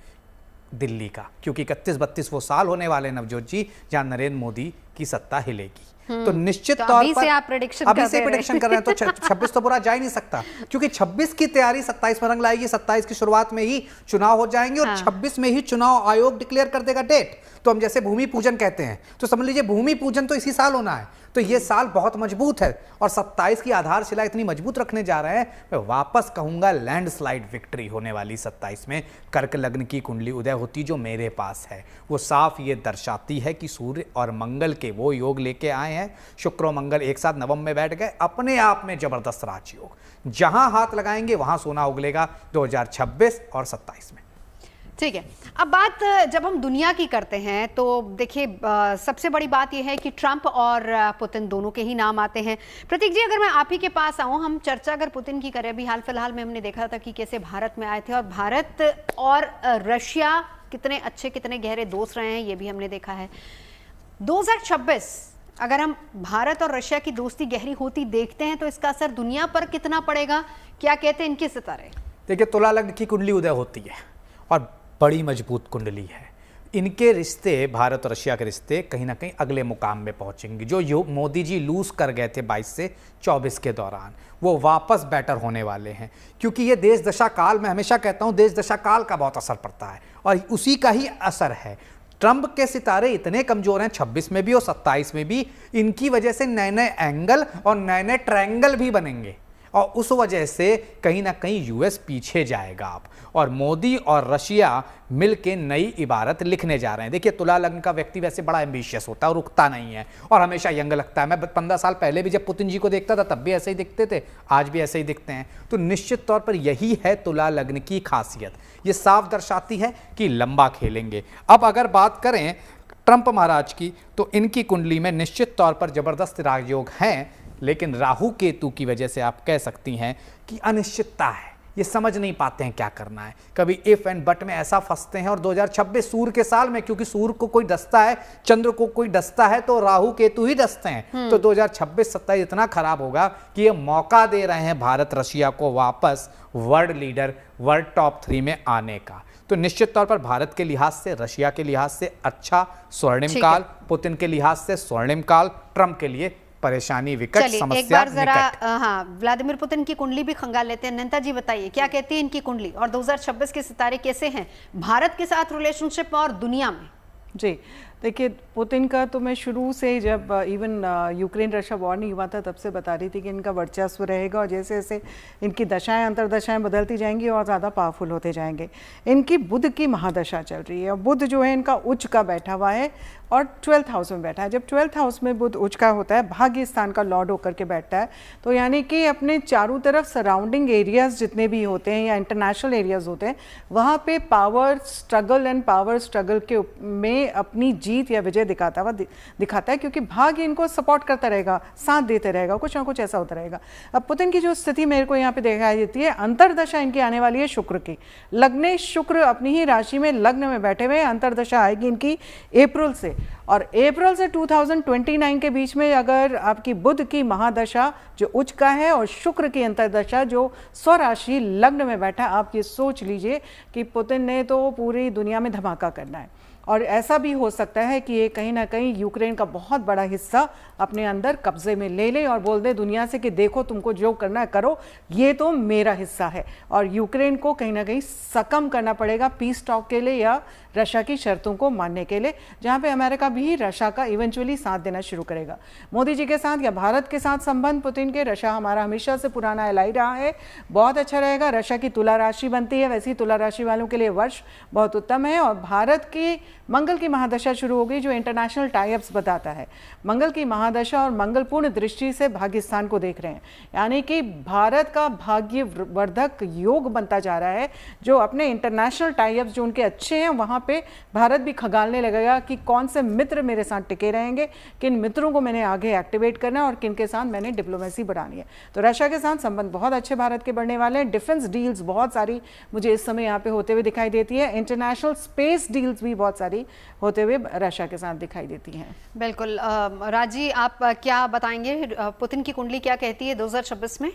दिल्ली का, क्योंकि 31-32 वो साल होने वाले नवजोत जी जहां नरेंद्र मोदी की सत्ता हिलेगी। तो निश्चित तो तौर अभी पर से आप prediction अभी कर से दे रहे प्रेडिक्शन कर रहे हैं, तो 26 तो बुरा जा ही नहीं सकता, क्योंकि 26 की तैयारी 27 में रंग लाएगी, 27 की शुरुआत में ही चुनाव हो जाएंगे और 26 में ही चुनाव आयोग डिक्लेयर कर देगा डेट। तो हम जैसे भूमि पूजन कहते हैं, तो समझ लीजिए भूमि पूजन तो इसी साल होना है, तो ये साल बहुत मजबूत है और 27 की आधारशिला इतनी मजबूत रखने जा रहे हैं। मैं वापस कहूंगा लैंडस्लाइड विक्ट्री होने वाली 27 में कर्क लग्न की कुंडली उदय होती जो मेरे पास है, वो साफ ये दर्शाती है कि सूर्य और मंगल के वो योग लेके आए हैं। शुक्र और मंगल एक साथ नवम में बैठ गए, अपने आप में जबरदस्त राजयोग, जहां हाथ लगाएंगे वहां सोना उगलेगा 2026 और 27 में। ठीक है, अब बात जब हम दुनिया की करते हैं तो देखिए सबसे बड़ी बात यह है कि ट्रंप और पुतिन दोनों के ही नाम आते हैं। प्रतीक जी, अगर मैं आप ही के पास आऊं, हम चर्चा अगर पुतिन की करें, अभी हाल फिलहाल में हमने देखा था कि कैसे भारत में आए थे और भारत और रशिया कितने अच्छे कितने गहरे दोस्त रहे हैं, ये भी हमने देखा है। 2026 अगर हम भारत और रशिया की दोस्ती गहरी होती देखते हैं तो इसका असर दुनिया पर कितना पड़ेगा, क्या कहते हैं इनके सितारे? देखिए, तुला लग्न की कुंडली उदय होती है और बड़ी मजबूत कुंडली है। इनके रिश्ते, भारत और रशिया के रिश्ते कहीं ना कहीं अगले मुकाम में पहुंचेंगे। जो मोदी जी लूज कर गए थे 22 से 24 के दौरान, वो वापस बेटर होने वाले हैं, क्योंकि ये देश दशा काल, मैं हमेशा कहता हूं देश दशा काल का बहुत असर पड़ता है और उसी का ही असर है। ट्रंप के सितारे इतने कमजोर हैं 26 में भी और 27 में भी, इनकी वजह से नए नए एंगल और नए नए ट्रायंगल भी बनेंगे और उस वजह से कहीं ना कहीं यूएस पीछे जाएगा आप, और मोदी और रशिया मिलके नई इबारत लिखने जा रहे हैं। देखिए, तुला लग्न का व्यक्ति वैसे बड़ा एम्बिशियस होता है और रुकता नहीं है और हमेशा यंग लगता है। मैं 15 साल पहले भी जब पुतिन जी को देखता था तब भी ऐसे ही दिखते थे, आज भी ऐसे ही दिखते हैं। तो निश्चित तौर पर यही है तुला लग्न की खासियत, ये साफ दर्शाती है कि लंबा खेलेंगे। अब अगर बात करें ट्रंप महाराज की, तो इनकी कुंडली में निश्चित तौर पर जबरदस्त राजयोग हैं, लेकिन राहु केतु की वजह से आप कह सकती हैं कि अनिश्चितता है, ये समझ नहीं पाते हैं क्या करना है, कभी इफ एंड बट में ऐसा फंसते हैं। और 2026 सूर्य के साल में, क्योंकि सूर्य को कोई डसता है, चंद्र को कोई डसता है, तो राहु केतु ही डसते हैं। तो 2026-27 इतना खराब होगा कि ये मौका दे रहे हैं भारत रशिया को वापस वर्ल्ड लीडर, वर्ल्ड टॉप 3 में आने का। तो निश्चित तौर पर भारत के लिहाज से, रशिया के लिहाज से अच्छा स्वर्णिम काल, पुतिन के लिहाज से स्वर्णिम काल, ट्रंप के लिए परेशानी, विकट, समस्या, एक बार जरा व्लादिमीर पुतिन की कुंडली भी खंगाल लेते हैं। नंता जी बताइए क्या कहती है इनकी कुंडली और 2026 के सितारे कैसे हैं भारत के साथ रिलेशनशिप में और दुनिया में? जी देखिए, पुतिन का तो मैं शुरू से, जब इवन यूक्रेन रशिया वॉर नहीं हुआ था तब से बता रही थी कि इनका वर्चस्व रहेगा और जैसे जैसे इनकी दशाएं अंतरदशाएं बदलती जाएंगी और ज़्यादा पावरफुल होते जाएंगे। इनकी बुध की महादशा चल रही है और बुध जो है इनका उच्च का बैठा हुआ है और 12th हाउस में बैठा है। जब 12th हाउस में बुध उच्च का होता है, भाग्य स्थान का लॉर्ड होकर के बैठता है, तो यानी कि अपने चारों तरफ सराउंडिंग एरियाज जितने भी होते हैं या इंटरनेशनल एरियाज होते हैं, वहाँ पे power struggle and power struggle के में अपनी जीत या विजय दिखाता है, क्योंकि भाग्य इनको सपोर्ट करता रहेगा, साथ देते रहेगा, कुछ ना कुछ ऐसा होता रहेगा। अब पुतिन की जो स्थिति मेरे को यहाँ पे दिखाई देती है, अंतरदशा इनकी आने वाली है शुक्र की। लग्ने शुक्र अपनी ही राशि में लग्न में बैठे हुए, अंतरदशा आएगी इनकी अप्रैल से, और अप्रैल से 2029 के बीच में अगर आपकी बुध की महादशा जो उच्च का है और शुक्र की अंतरदशा जो स्वराशि लग्न में बैठा, आप ये सोच लीजिए कि पुतिन ने तो पूरी दुनिया में धमाका करना है। और ऐसा भी हो सकता है कि ये कहीं ना कहीं यूक्रेन का बहुत बड़ा हिस्सा अपने अंदर कब्जे में ले ले और बोल दे दुनिया से कि देखो तुमको जो करना है करो, ये तो मेरा हिस्सा है। और यूक्रेन को कहीं ना कहीं सकम करना पड़ेगा पीस टॉक के लिए या रशिया की शर्तों को मानने के लिए, जहाँ पे अमेरिका भी रशिया का इवेंचुअली साथ देना शुरू करेगा। मोदी जी के साथ या भारत के साथ संबंध पुतिन के, रशिया हमारा हमेशा से पुराना एलाई रहा है, बहुत अच्छा रहेगा। रशिया की तुला राशि बनती है, वैसे ही तुला राशि वालों के लिए वर्ष बहुत उत्तम है। और भारत की मंगल की महादशा शुरू हो गई जो इंटरनेशनल टाइप्स बताता है। मंगल की महादशा और मंगलपूर्ण दृष्टि से भाग्यस्थान को देख रहे हैं, यानी कि भारत का भाग्यवर्धक योग बनता जा रहा है। जो अपने इंटरनेशनल टाइप्स जो उनके अच्छे हैं, वहाँ पे भारत भी खगालने लगेगा कि कौन से मित्र मेरे साथ टिके रहेंगे, किन मित्रों को मैंने आगे एक्टिवेट करना है और किन के साथ मैंने डिप्लोमेसी बढ़ानी है। तो रशिया के साथ संबंध बहुत अच्छे भारत के बढ़ने वाले हैं। डिफेंस डील्स बहुत सारी मुझे इस समय यहाँ पे होते हुए दिखाई देती है। इंटरनेशनल स्पेस डील्स भी बहुत सारी होते हुए रशिया के साथ दिखाई देती हैं। बिल्कुल। राजी, आप क्या बताएंगे, पुतिन की कुंडली क्या कहती है 2026 में?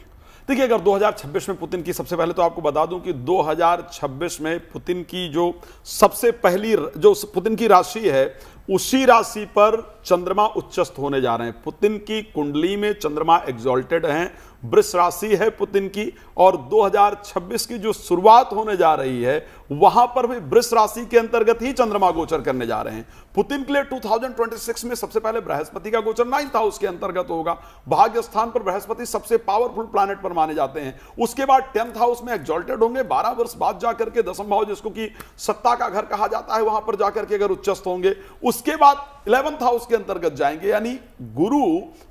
देखिए, अगर 2026 में पुतिन की, सबसे पहले तो आपको बता दूं कि 2026 में पुतिन की जो सबसे पहली जो पुतिन की राशि है उसी राशि पर चंद्रमा उच्चस्थ होने जा रहे हैं। पुतिन की कुंडली में चंद्रमा एग्जॉल्टेड हैं, वृष राशि है पुतिन की, और 2026 की जो शुरुआत होने जा रही है वहां पर भी वृष राशि के अंतर्गत ही चंद्रमा गोचर करने जा रहे हैं। पुतिन के लिए 2026 में सबसे पहले बृहस्पति का गोचर 9th हाउस के अंतर्गत होगा। भाग्य स्थान पर बृहस्पति सबसे पावरफुल प्लैनेट पर माने जाते हैं। उसके बाद 10th हाउस में एग्जॉल्टेड होंगे, 12 वर्ष बाद जाकर के 10th भाव, जिसको कि सत्ता का घर कहा जाता है, वहां पर जाकर के अगर उच्चस्थ होंगे। उसके बाद 11th हाउस के अंतर्गत जाएंगे, यानी गुरु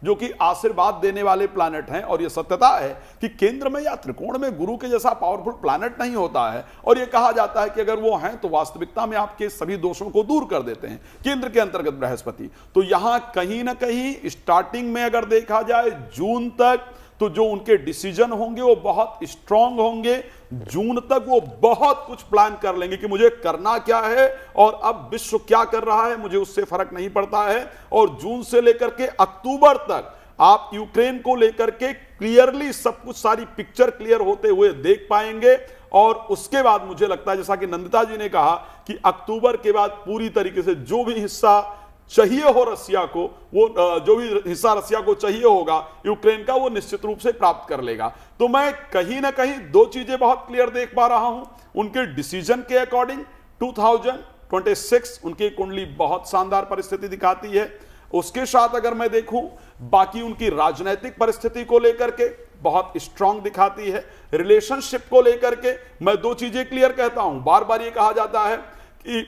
जो कि आशीर्वाद देने वाले प्लैनेट हैं, और यह सत्यता है कि केंद्र में या त्रिकोण में गुरु के जैसा पावरफुल प्लैनेट नहीं होता है, और यह कहा जाता है कि अगर वो हैं तो वास्तविकता में आपके सभी दोषों को दूर कर देते हैं, केंद्र के अंतर्गत बृहस्पति। तो यहां कहीं ना कहीं स्टार्टिंग में अगर देखा जाए जून तक, तो जो उनके डिसीजन होंगे वो बहुत स्ट्रांग होंगे। जून तक वो बहुत कुछ प्लान कर लेंगे कि मुझे करना क्या है और अब विश्व क्या कर रहा है, मुझे उससे फर्क नहीं पड़ता है। और जून से लेकर के अक्टूबर तक आप यूक्रेन को लेकर के क्लियरली सब कुछ, सारी पिक्चर क्लियर होते हुए देख पाएंगे। और उसके बाद मुझे लगता है, जैसा कि नंदिता जी ने कहा, कि अक्टूबर के बाद पूरी तरीके से जो भी हिस्सा चाहिए हो रसिया को, वो जो भी हिस्सा रसिया को चाहिए होगा यूक्रेन का, वो निश्चित रूप से प्राप्त कर लेगा। तो मैं कहीं ना कहीं दो चीजें बहुत क्लियर देख पा रहा हूं उनके डिसीजन के अकॉर्डिंग। 2026 उनकी कुंडली बहुत शानदार परिस्थिति दिखाती है। उसके साथ अगर मैं देखूं बाकी उनकी राजनीतिक परिस्थिति को लेकर के बहुत स्ट्रांग दिखाती है। रिलेशनशिप को लेकर के मैं दो चीजें क्लियर कहता हूं। बार बार ये कहा जाता है कि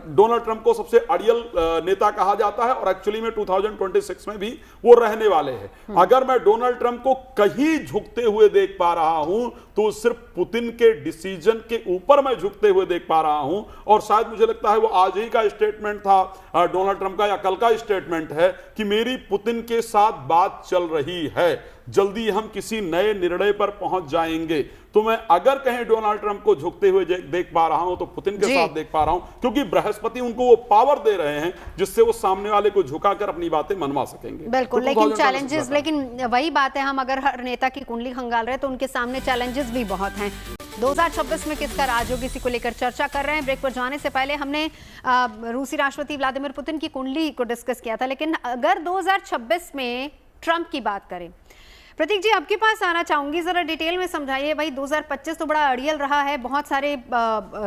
डोनाल्ड ट्रंप को सबसे अड़ियल नेता कहा जाता है, और एक्चुअली में 2026 में भी वो रहने वाले हैं। अगर मैं डोनाल्ड ट्रंप को कहीं झुकते हुए देख पा रहा हूं तो सिर्फ पुतिन के डिसीजन के ऊपर मैं झुकते हुए देख पा रहा हूं। और शायद मुझे लगता है वो आज ही का स्टेटमेंट था डोनाल्ड ट्रंप का, या कल का स्टेटमेंट है कि मेरी पुतिन के साथ बात चल रही है, जल्दी हम किसी नए निर्णय पर पहुंच जाएंगे। तो मैं अगर कहीं डोनाल्ड ट्रंप को झुकते हुए देख पा रहा हूं तो पुतिन के साथ देख पा रहा हूं, क्योंकि बृहस्पति उनको वो पावर दे रहे हैं जिससे वो सामने वाले को झुकाकर अपनी बातें मनवा सकेंगे। बिल्कुल, लेकिन चैलेंजेस, लेकिन वही बात है, हम अगर हर नेता की कुंडली खंगाल रहे तो उनके सामने चैलेंजेस भी बहुत हैं। 2026 में किसका राज होगी, इसी को लेकर चर्चा कर रहे हैं। ब्रेक पर जाने से पहले हमने रूसी राष्ट्रपति व्लादिमीर पुतिन की कुंडली को डिस्कस किया था, लेकिन अगर 2026 में ट्रंप की बात करें, प्रतीक जी आपके पास आना चाहूंगी, जरा डिटेल में समझाइए। भाई 2025 तो बड़ा अड़ियल रहा है, बहुत सारे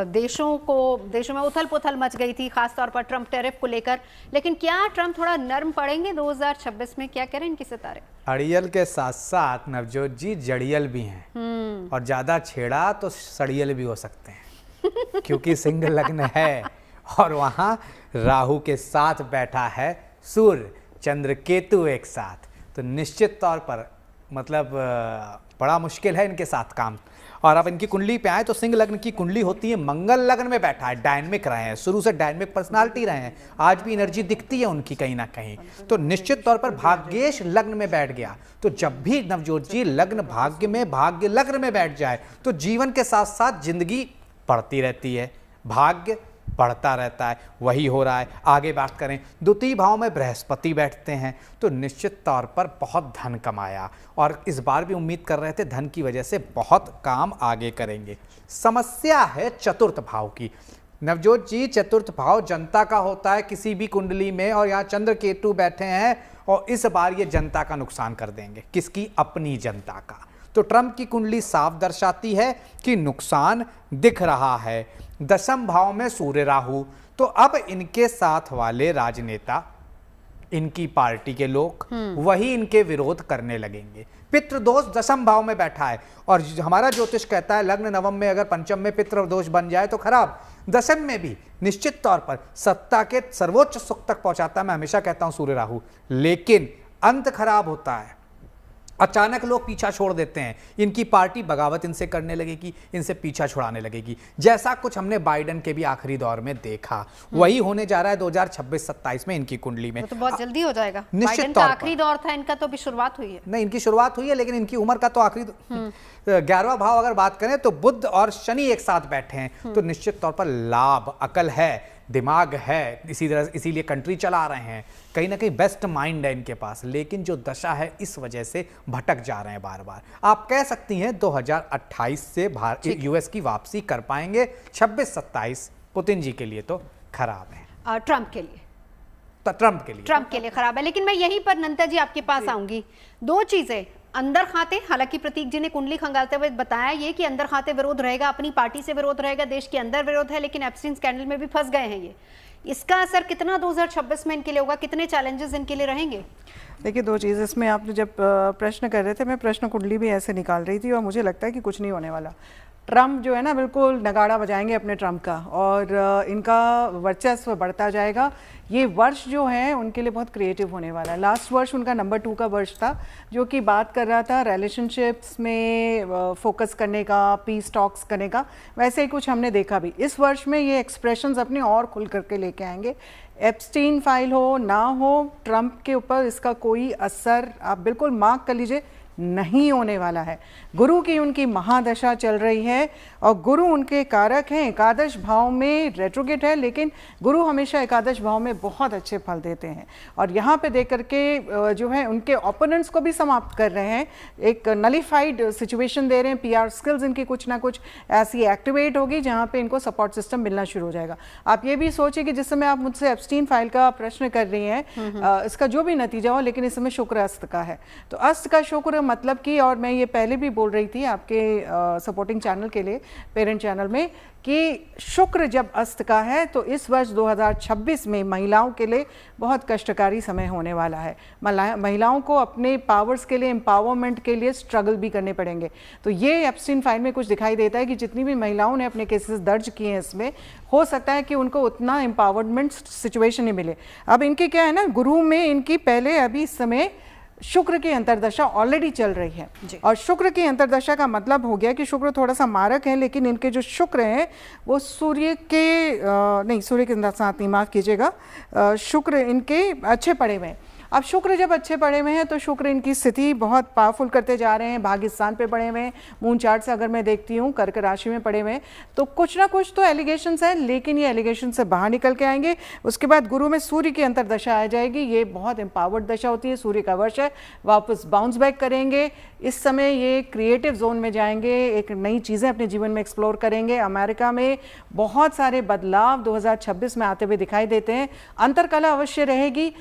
देशों में उथल पुथल मच गई थी, खासतौर पर ट्रंप टैरिफ को लेकर। लेकिन क्या ट्रंप थोड़ा नर्म पड़ेंगे 2026 में, क्या कह रहे हैं इनके सितारे? अड़ियल के साथ साथ नवजोत जी जड़ियल भी हैं, और ज्यादा छेड़ा तो सड़ियल भी हो सकते हैं क्योंकि सिंह लग्न है और वहां राहु के साथ बैठा है सूर्य, चंद्र, केतु एक साथ। तो निश्चित तौर पर मतलब बड़ा मुश्किल है इनके साथ काम। और अब इनकी कुंडली पे आए तो सिंह लग्न की कुंडली होती है, मंगल लग्न में बैठा है, डायनेमिक रहे हैं, शुरू से डायनेमिक पर्सनालिटी रहे हैं, आज भी एनर्जी दिखती है उनकी कहीं ना कहीं। तो निश्चित तौर पर भाग्येश लग्न में बैठ गया। तो जब भी नवजोत जी लग्न भाग्य में, भाग्य लग्न में बैठ जाए तो जीवन के साथ साथ जिंदगी बढ़ती रहती है, भाग्य बढ़ता रहता है। वही हो रहा है। आगे बात करें, द्वितीय भाव में बृहस्पति बैठते हैं तो निश्चित तौर पर बहुत धन कमाया, और इस बार भी उम्मीद कर रहे थे धन की वजह से बहुत काम आगे करेंगे। समस्या है चतुर्थ भाव की। नवजोत जी चतुर्थ भाव जनता का होता है किसी भी कुंडली में, और यहाँ चंद्र केतु बैठे हैं और इस बार ये जनता का नुकसान कर देंगे। किसकी? अपनी जनता का। तो ट्रंप की कुंडली साफ दर्शाती है कि नुकसान दिख रहा है। दशम भाव में सूर्य राहु, तो अब इनके साथ वाले राजनेता, इनकी पार्टी के लोग वही इनके विरोध करने लगेंगे। पितृदोष दशम भाव में बैठा है, और हमारा ज्योतिष कहता है लग्न नवम में अगर पंचम में पितृदोष बन जाए तो खराब, दशम में भी निश्चित तौर पर सत्ता के सर्वोच्च सुख तक पहुंचाता है। मैं हमेशा कहता हूं सूर्य राहु, लेकिन अंत खराब होता है। अचानक लोग पीछा छोड़ देते हैं, इनकी पार्टी बगावत इनसे करने लगेगी, इनसे पीछा छुड़ाने लगेगी, जैसा कुछ हमने बाइडेन के भी आखिरी दौर में देखा। वही होने जा रहा है 2026-27 में इनकी कुंडली में। तो बहुत जल्दी हो जाएगा। निश्चित तौर पर आखिरी दौर था, इनका तो अभी शुरुआत हुई है। नहीं, इनकी शुरुआत हुई है, लेकिन इनकी उम्र का तो आखिरी 11वां भाव अगर बात करें तो बुध और शनि एक साथ बैठे हैं, तो निश्चित तौर पर लाभ, अकल है, दिमाग है, इसीलिए कंट्री चला रहे हैं, कहीं ना कहीं बेस्ट माइंड है इनके पास। लेकिन जो दशा है इस वजह से भटक जा रहे हैं बार बार। आप कह सकती हैं 2028 से यूएस की वापसी कर पाएंगे। 26-27 पुतिन जी के लिए तो खराब है। ट्रंप के लिए ट्रंप के लिए। ट्रंप के लिए खराब है। लेकिन मैं यहीं पर नंदा जी आपके पास आऊंगी। दो चीजें, अंदर खाते, हालांकि प्रतीक जी ने कुंडली खंगालते हुए बताया ये कि अंदर खाते विरोध रहेगा, अपनी पार्टी से विरोध रहेगा, देश के अंदर विरोध है, लेकिन एप्स्टीन स्कैंडल में भी फंस गए हैं ये। इसका असर कितना 2026 में इनके लिए होगा, कितने चैलेंजेस इनके लिए रहेंगे? देखिए, दो चीज़ इसमें आपने जब प्रश्न कर रहे थे, मैं प्रश्न कुंडली भी ऐसे निकाल रही थी और मुझे लगता है कि कुछ नहीं होने वाला। ट्रम्प जो है ना, बिल्कुल नगाड़ा बजाएंगे अपने ट्रम्प का, और इनका वर्चस्व बढ़ता जाएगा। ये वर्ष जो है उनके लिए बहुत क्रिएटिव होने वाला है। लास्ट वर्ष उनका नंबर 2 का वर्ष था, जो कि बात कर रहा था रिलेशनशिप्स में फोकस करने का, पीस टॉक्स करने का, वैसे ही कुछ हमने देखा भी। इस वर्ष में ये एक्सप्रेशंस अपने और खुल करके लेके आएंगे। एप्स्टीन फाइल हो ना हो, ट्रम्प के ऊपर इसका कोई असर आप बिल्कुल मार्क कर लीजिए नहीं होने वाला है। गुरु की उनकी महादशा चल रही है और गुरु उनके कारक हैं, एकादश भाव में रेट्रोगेट है, लेकिन गुरु हमेशा एकादश भाव में बहुत अच्छे फल देते हैं। और यहाँ पे देख करके जो है उनके ओपोनेंट्स को भी समाप्त कर रहे हैं, एक नलिफाइड सिचुएशन दे रहे हैं। पीआर स्किल्स इनकी कुछ ना कुछ ऐसी एक्टिवेट होगी जहाँ पे इनको सपोर्ट सिस्टम मिलना शुरू हो जाएगा। आप ये भी सोचिए कि जिस समय आप मुझसे एप्स्टीन फाइल का प्रश्न कर रही हैं, इसका जो भी नतीजा हो, लेकिन इस समय शुक्र अस्त का है, तो अस्त का शुक्र मतलब कि, और मैं ये पहले भी बोल रही थी आपके सपोर्टिंग चैनल के लिए, पेरेंट चैनल में, कि शुक्र जब अस्त का है तो इस वर्ष 2026 में महिलाओं के लिए बहुत कष्टकारी समय होने वाला है। महिलाओं को अपने पावर्स के लिए, एम्पावरमेंट के लिए स्ट्रगल भी करने पड़ेंगे। तो ये एप्स्टीन फाइल में कुछ दिखाई देता है कि जितनी भी महिलाओं ने अपने केसेस दर्ज किए हैं, इसमें हो सकता है कि उनको उतना एम्पावरमेंट सिचुएशन नहीं मिले। अब इनके क्या है ना, गुरु में इनकी पहले अभी इस समय शुक्र की अंतर्दशा ऑलरेडी चल रही है, और शुक्र की अंतर्दशा का मतलब हो गया कि शुक्र थोड़ा सा मारक है, लेकिन इनके जो शुक्र हैं वो सूर्य के नहीं, सूर्य के साथ नहीं, माफ कीजिएगा, शुक्र इनके अच्छे पड़े हुए हैं। अब शुक्र जब अच्छे पड़े हुए हैं तो शुक्र इनकी स्थिति बहुत पावरफुल करते जा रहे हैं। भाग्य स्थान पे पड़े हुए हैं। मून चार्ट से अगर मैं देखती हूँ, कर्क राशि में पड़े हुए हैं, तो कुछ ना कुछ तो एलिगेशंस है, लेकिन ये एलिगेशन से बाहर निकल के आएंगे। उसके बाद गुरु में सूर्य की अंतर्दशा आ जाएगी। ये बहुत एम्पावर्ड दशा होती है, सूर्य का वर्ष है, वापस बाउंस बैक करेंगे। इस समय ये क्रिएटिव जोन में जाएंगे, एक नई चीज़ें अपने जीवन में एक्सप्लोर करेंगे। अमेरिका में बहुत सारे बदलाव 2026 में आते हुए दिखाई देते हैं। अंतरकला अवश्य रहेगी,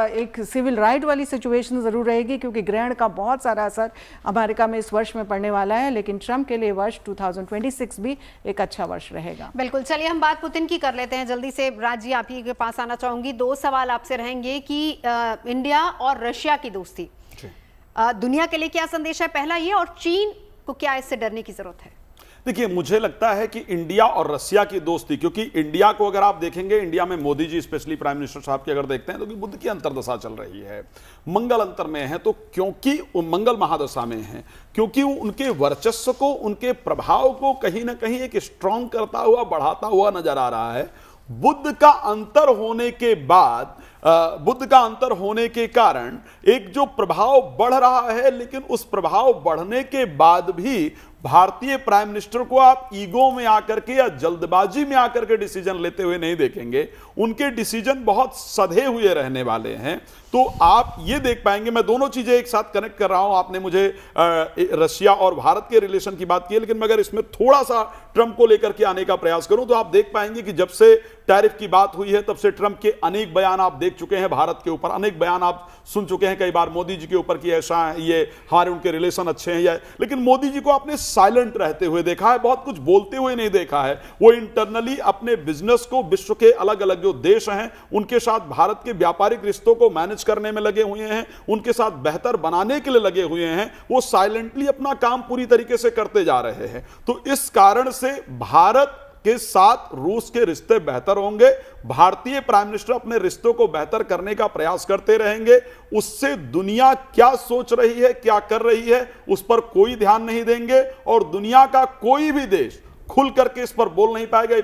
एक सिविल राइट वाली सिचुएशन जरूर रहेगी, क्योंकि ग्रहण का बहुत सारा असर अमेरिका में इस वर्ष में पड़ने वाला है। लेकिन ट्रंप के लिए वर्ष 2026 भी एक अच्छा वर्ष रहेगा। बिल्कुल, चलिए हम बात पुतिन की कर लेते हैं जल्दी से। राज जी, आप ही के पास आना चाहूंगी। 2 सवाल आपसे रहेंगे कि इंडिया और रशिया की दोस्ती दुनिया के लिए क्या संदेश है, पहला ये, और चीन को क्या इससे डरने की जरूरत है? देखिए, मुझे लगता है कि इंडिया और रशिया की दोस्ती, क्योंकि इंडिया को अगर आप देखेंगे, इंडिया में Modi ji specially prime minister साहब की अगर देखते हैं तो बुध की अंतर्दशा चल रही है, मंगल अंतर में है, तो क्योंकि वो मंगल महादशा में है, क्योंकि उनके वर्चस्व को, उनके प्रभाव को कहीं ना कहीं एक स्ट्रांग करता हुआ, बढ़ाता हुआ नजर आ रहा है। बुध का अंतर होने के बाद, बुध का अंतर होने के कारण एक जो प्रभाव बढ़ रहा है, लेकिन उस प्रभाव बढ़ने के बाद भी भारतीय प्राइम मिनिस्टर को आप ईगो में आकर के या जल्दबाजी में आकर के डिसीजन लेते हुए नहीं देखेंगे। उनके डिसीजन बहुत सधे हुए रहने वाले हैं। तो आप ये देख पाएंगे, मैं दोनों चीजें एक साथ कनेक्ट कर रहा हूं। आपने मुझे रशिया और भारत के रिलेशन की बात की है, लेकिन मैं अगर इसमें थोड़ा सा ट्रंप को लेकर के आने का प्रयास करूं तो आप देख पाएंगे कि जब से टैरिफ की बात हुई है, तब से ट्रंप के अनेक बयान आप देख चुके हैं भारत के ऊपर, अनेक बयान आप सुन चुके हैं, कई बार मोदी जी के ऊपर कि ऐसा है, ये हमारे उनके रिलेशन अच्छे हैं, या, लेकिन मोदी जी को आपने साइलेंट रहते हुए देखा है, बहुत कुछ बोलते हुए नहीं देखा है। वो इंटरनली अपने बिजनेस को, विश्व के अलग अलग जो देश हैं उनके साथ भारत के व्यापारिक रिश्तों को मैनेज करने में लगे हुए हैं, उनके साथ बेहतर बनाने के लिए लगे हुए हैं। वो साइलेंटली अपना काम पूरी तरीके से करते जा रहे हैं। तो इस कारण से भारत के साथ रूस के रिश्ते बेहतर होंगे। भारतीय प्राइम मिनिस्टर अपने रिश्तों को बेहतर करने का प्रयास करते रहेंगे। उससे दुनिया क्या सोच रही है, क्या कर रही है, उस पर कोई ध्यान नहीं देंगे, और दुनिया का कोई भी देश खुल करके इस पर बोल नहीं पाएगा।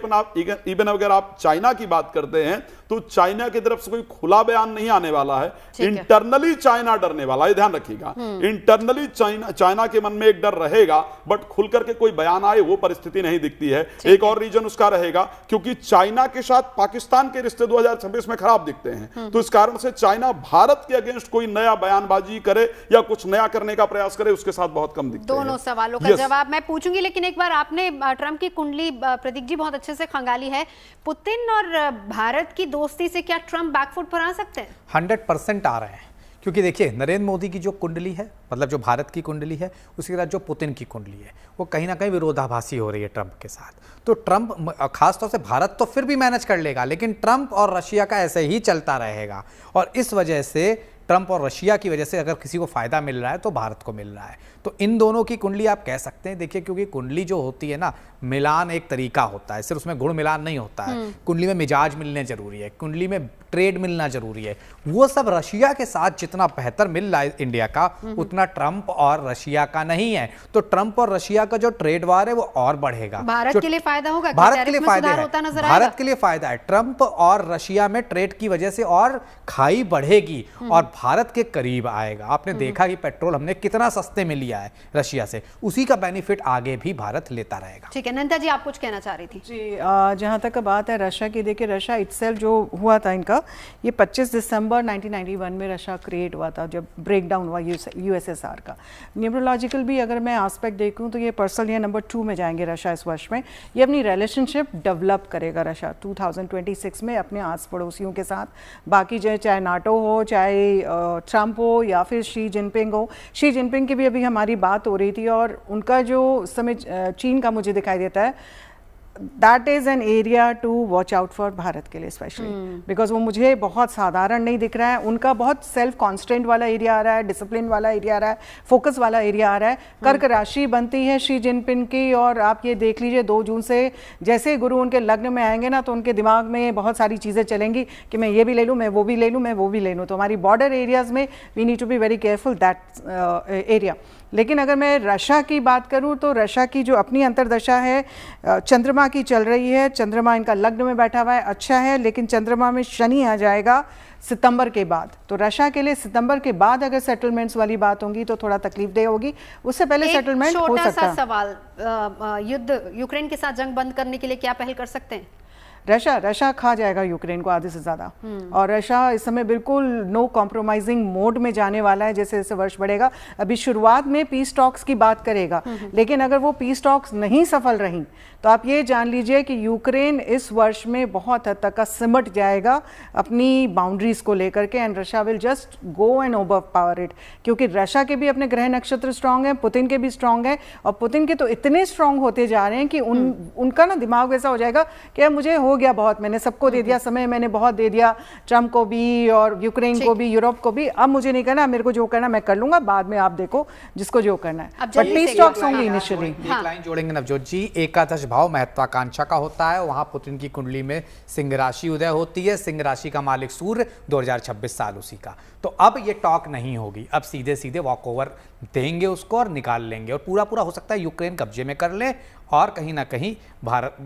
इवन अगर आप चाइना की बात करते हैं तो चाइना की तरफ से कोई खुला बयान नहीं आने वाला है। इंटरनली चाइना डरने वाला है, ध्यान रखिएगा। इंटरनली चाइना के मन में एक डर रहेगा, बट खुल करके कोई बयान आए वो परिस्थिति नहीं दिखती है। एक और रीजन उसका रहेगा, क्योंकि चाइना के साथ पाकिस्तान के रिश्ते 2026 में खराब दिखते हैं। तो इस कारण से चाइना भारत के अगेंस्ट कोई नया बयानबाजी करे या कुछ नया करने का प्रयास करे, उसके साथ बहुत कम दिखते हैं। दोनों सवालों का जवाब मैं पूछूंगी, लेकिन एक बार आपने ट्रंप की कुंडली प्रदीप जी बहुत अच्छे से खंगाली है। पुतिन और भारत की दोस्ती से क्या ट्रंप बैकफुट पर आ सकते हैं? 100% आ रहे हैं, क्योंकि देखिए नरेंद्र मोदी की जो कुंडली है, मतलब जो भारत की कुंडली है, उसके साथ जो पुतिन की कुंडली है, वो कहीं ना कहीं विरोधाभासी हो रही है ट्रंप के साथ। तो ट्रंप, खासतौर से भारत तो फिर भी मैनेज कर लेगा, लेकिन ट्रंप और रशिया का ऐसे ही चलता रहेगा। और इस वजह से ट्रंप और रशिया की वजह से अगर किसी को फायदा मिल रहा है तो भारत को मिल रहा है। तो इन दोनों की कुंडली आप कह सकते हैं। देखिए, क्योंकि कुंडली जो होती है ना, मिलान एक तरीका होता है, सिर्फ उसमें गुण मिलान नहीं होता है। कुंडली में मिजाज मिलने जरूरी है, कुंडली में ट्रेड मिलना जरूरी है। वो सब रशिया के साथ जितना बेहतर मिल रहा है इंडिया का, उतना ट्रंप और रशिया का नहीं है। तो ट्रंप और रशिया का जो ट्रेड वार है वो और बढ़ेगा। भारत के लिए फायदा होगा, भारत के लिए फायदा है, नजर भारत के लिए फायदा है। ट्रंप और रशिया में ट्रेड की वजह से और खाई बढ़ेगी और भारत के करीब आएगा। आपने देखा कि पेट्रोल हमने कितना सस्ते में लिया है रशिया से, उसी का बेनिफिट आगे भी भारत लेता रहेगा। ठीक है, नंदा जी आप कुछ कहना चाह रही थी? जी, जहाँ तक बात है रशिया की, देखिए रशिया इटसेल्फ जो हुआ था इनका, ये 25 दिसंबर 1991 में रशिया क्रिएट हुआ था, जब ब्रेक डाउन हुआ यूएसएसआर का। न्यूमरोलॉजिकल भी अगर मैं एस्पेक्ट देखूँ तो ये पर्सन ये नंबर 2 में जाएंगे रशिया इस वर्ष में। ये अपनी रिलेशनशिप डेवलप करेगा रशिया 2026 में अपने आस पड़ोसियों के साथ। बाकी जो चाहे नाटो हो, चाहे ट्रंप हो, या फिर शी जिनपिंग हो। शी जिनपिंग की भी अभी हमारी बात हो रही थी, और उनका जो समय चीन का मुझे दिखाई देता है, that is an area to watch out for Bharat के लिए स्पेशली, बिकॉज वो मुझे बहुत साधारण नहीं दिख रहा है। उनका बहुत सेल्फ कॉन्स्टेंट वाला एरिया आ रहा है, डिसिप्लिन वाला एरिया आ रहा है, फोकस वाला एरिया आ रहा है। कर्क राशि बनती है शी जिनपिंग की, और आप ये देख लीजिए 2 जून से जैसे गुरु उनके लग्न में आएंगे ना, तो उनके दिमाग में बहुत सारी चीज़ें चलेंगी कि मैं ये भी ले लूँ, मैं वो भी ले लूँ, मैं वो भी ले लूँ। तो हमारी बॉर्डर एरियाज़ में we need to be very careful that area. लेकिन अगर मैं रशिया की बात करूं तो रशिया की जो अपनी अंतर्दशा है चंद्रमा की चल रही है। चंद्रमा इनका लग्न में बैठा हुआ है, अच्छा है, लेकिन चंद्रमा में शनि आ जाएगा सितंबर के बाद। तो रशिया के लिए सितंबर के बाद अगर सेटलमेंट्स वाली बात होगी तो थोड़ा तकलीफदेह होगी। उससे पहले सेटलमेंट हो सकता है। छोटा सा सवाल, युद्ध यूक्रेन के साथ जंग बंद करने के लिए क्या पहल कर सकते हैं? रशिया खा जाएगा यूक्रेन को आधे से ज़्यादा, और रशिया इस समय बिल्कुल नो कॉम्प्रोमाइजिंग मोड में जाने वाला है जैसे जैसे वर्ष बढ़ेगा। अभी शुरुआत में पीस टॉक्स की बात करेगा, लेकिन अगर वो पीस टॉक्स नहीं सफल रही तो आप ये जान लीजिए कि यूक्रेन इस वर्ष में बहुत हद तक का सिमट जाएगा अपनी बाउंड्रीज को लेकर के, and Russia will just go and over power it. क्योंकि रशिया के भी अपने ग्रह नक्षत्र स्ट्रांग है, पुतिन के भी स्ट्रांग है, और पुतिन के तो इतने स्ट्रांग होते जा रहे हैं कि उनका ना दिमाग वैसा हो जाएगा कि अब मुझे हो गया बहुत, मैंने सबको दे दिया समय, मैंने बहुत दे दिया, ट्रंप को भी और यूक्रेन को भी, यूरोप को भी, अब मुझे नहीं करना, मेरे को जो करना मैं कर लूंगा, बाद में आप देखो जिसको जो करना है। बट पीस टॉक्स होंगे इनिशियली। एक लाइन जोड़ेंगे नवजोत जी, एकादश भाव महत्वाकांक्षा का होता है, वहां पुतिन की कुंडली में सिंह राशि उदय होती है। सिंह राशि का मालिक सूर्य, 2026 साल उसी का। तो अब ये टॉक नहीं होगी, अब सीधे सीधे वॉक ओवर देंगे उसको और निकाल लेंगे, और पूरा हो सकता है यूक्रेन कब्जे में कर ले, और कहीं ना कहीं भारत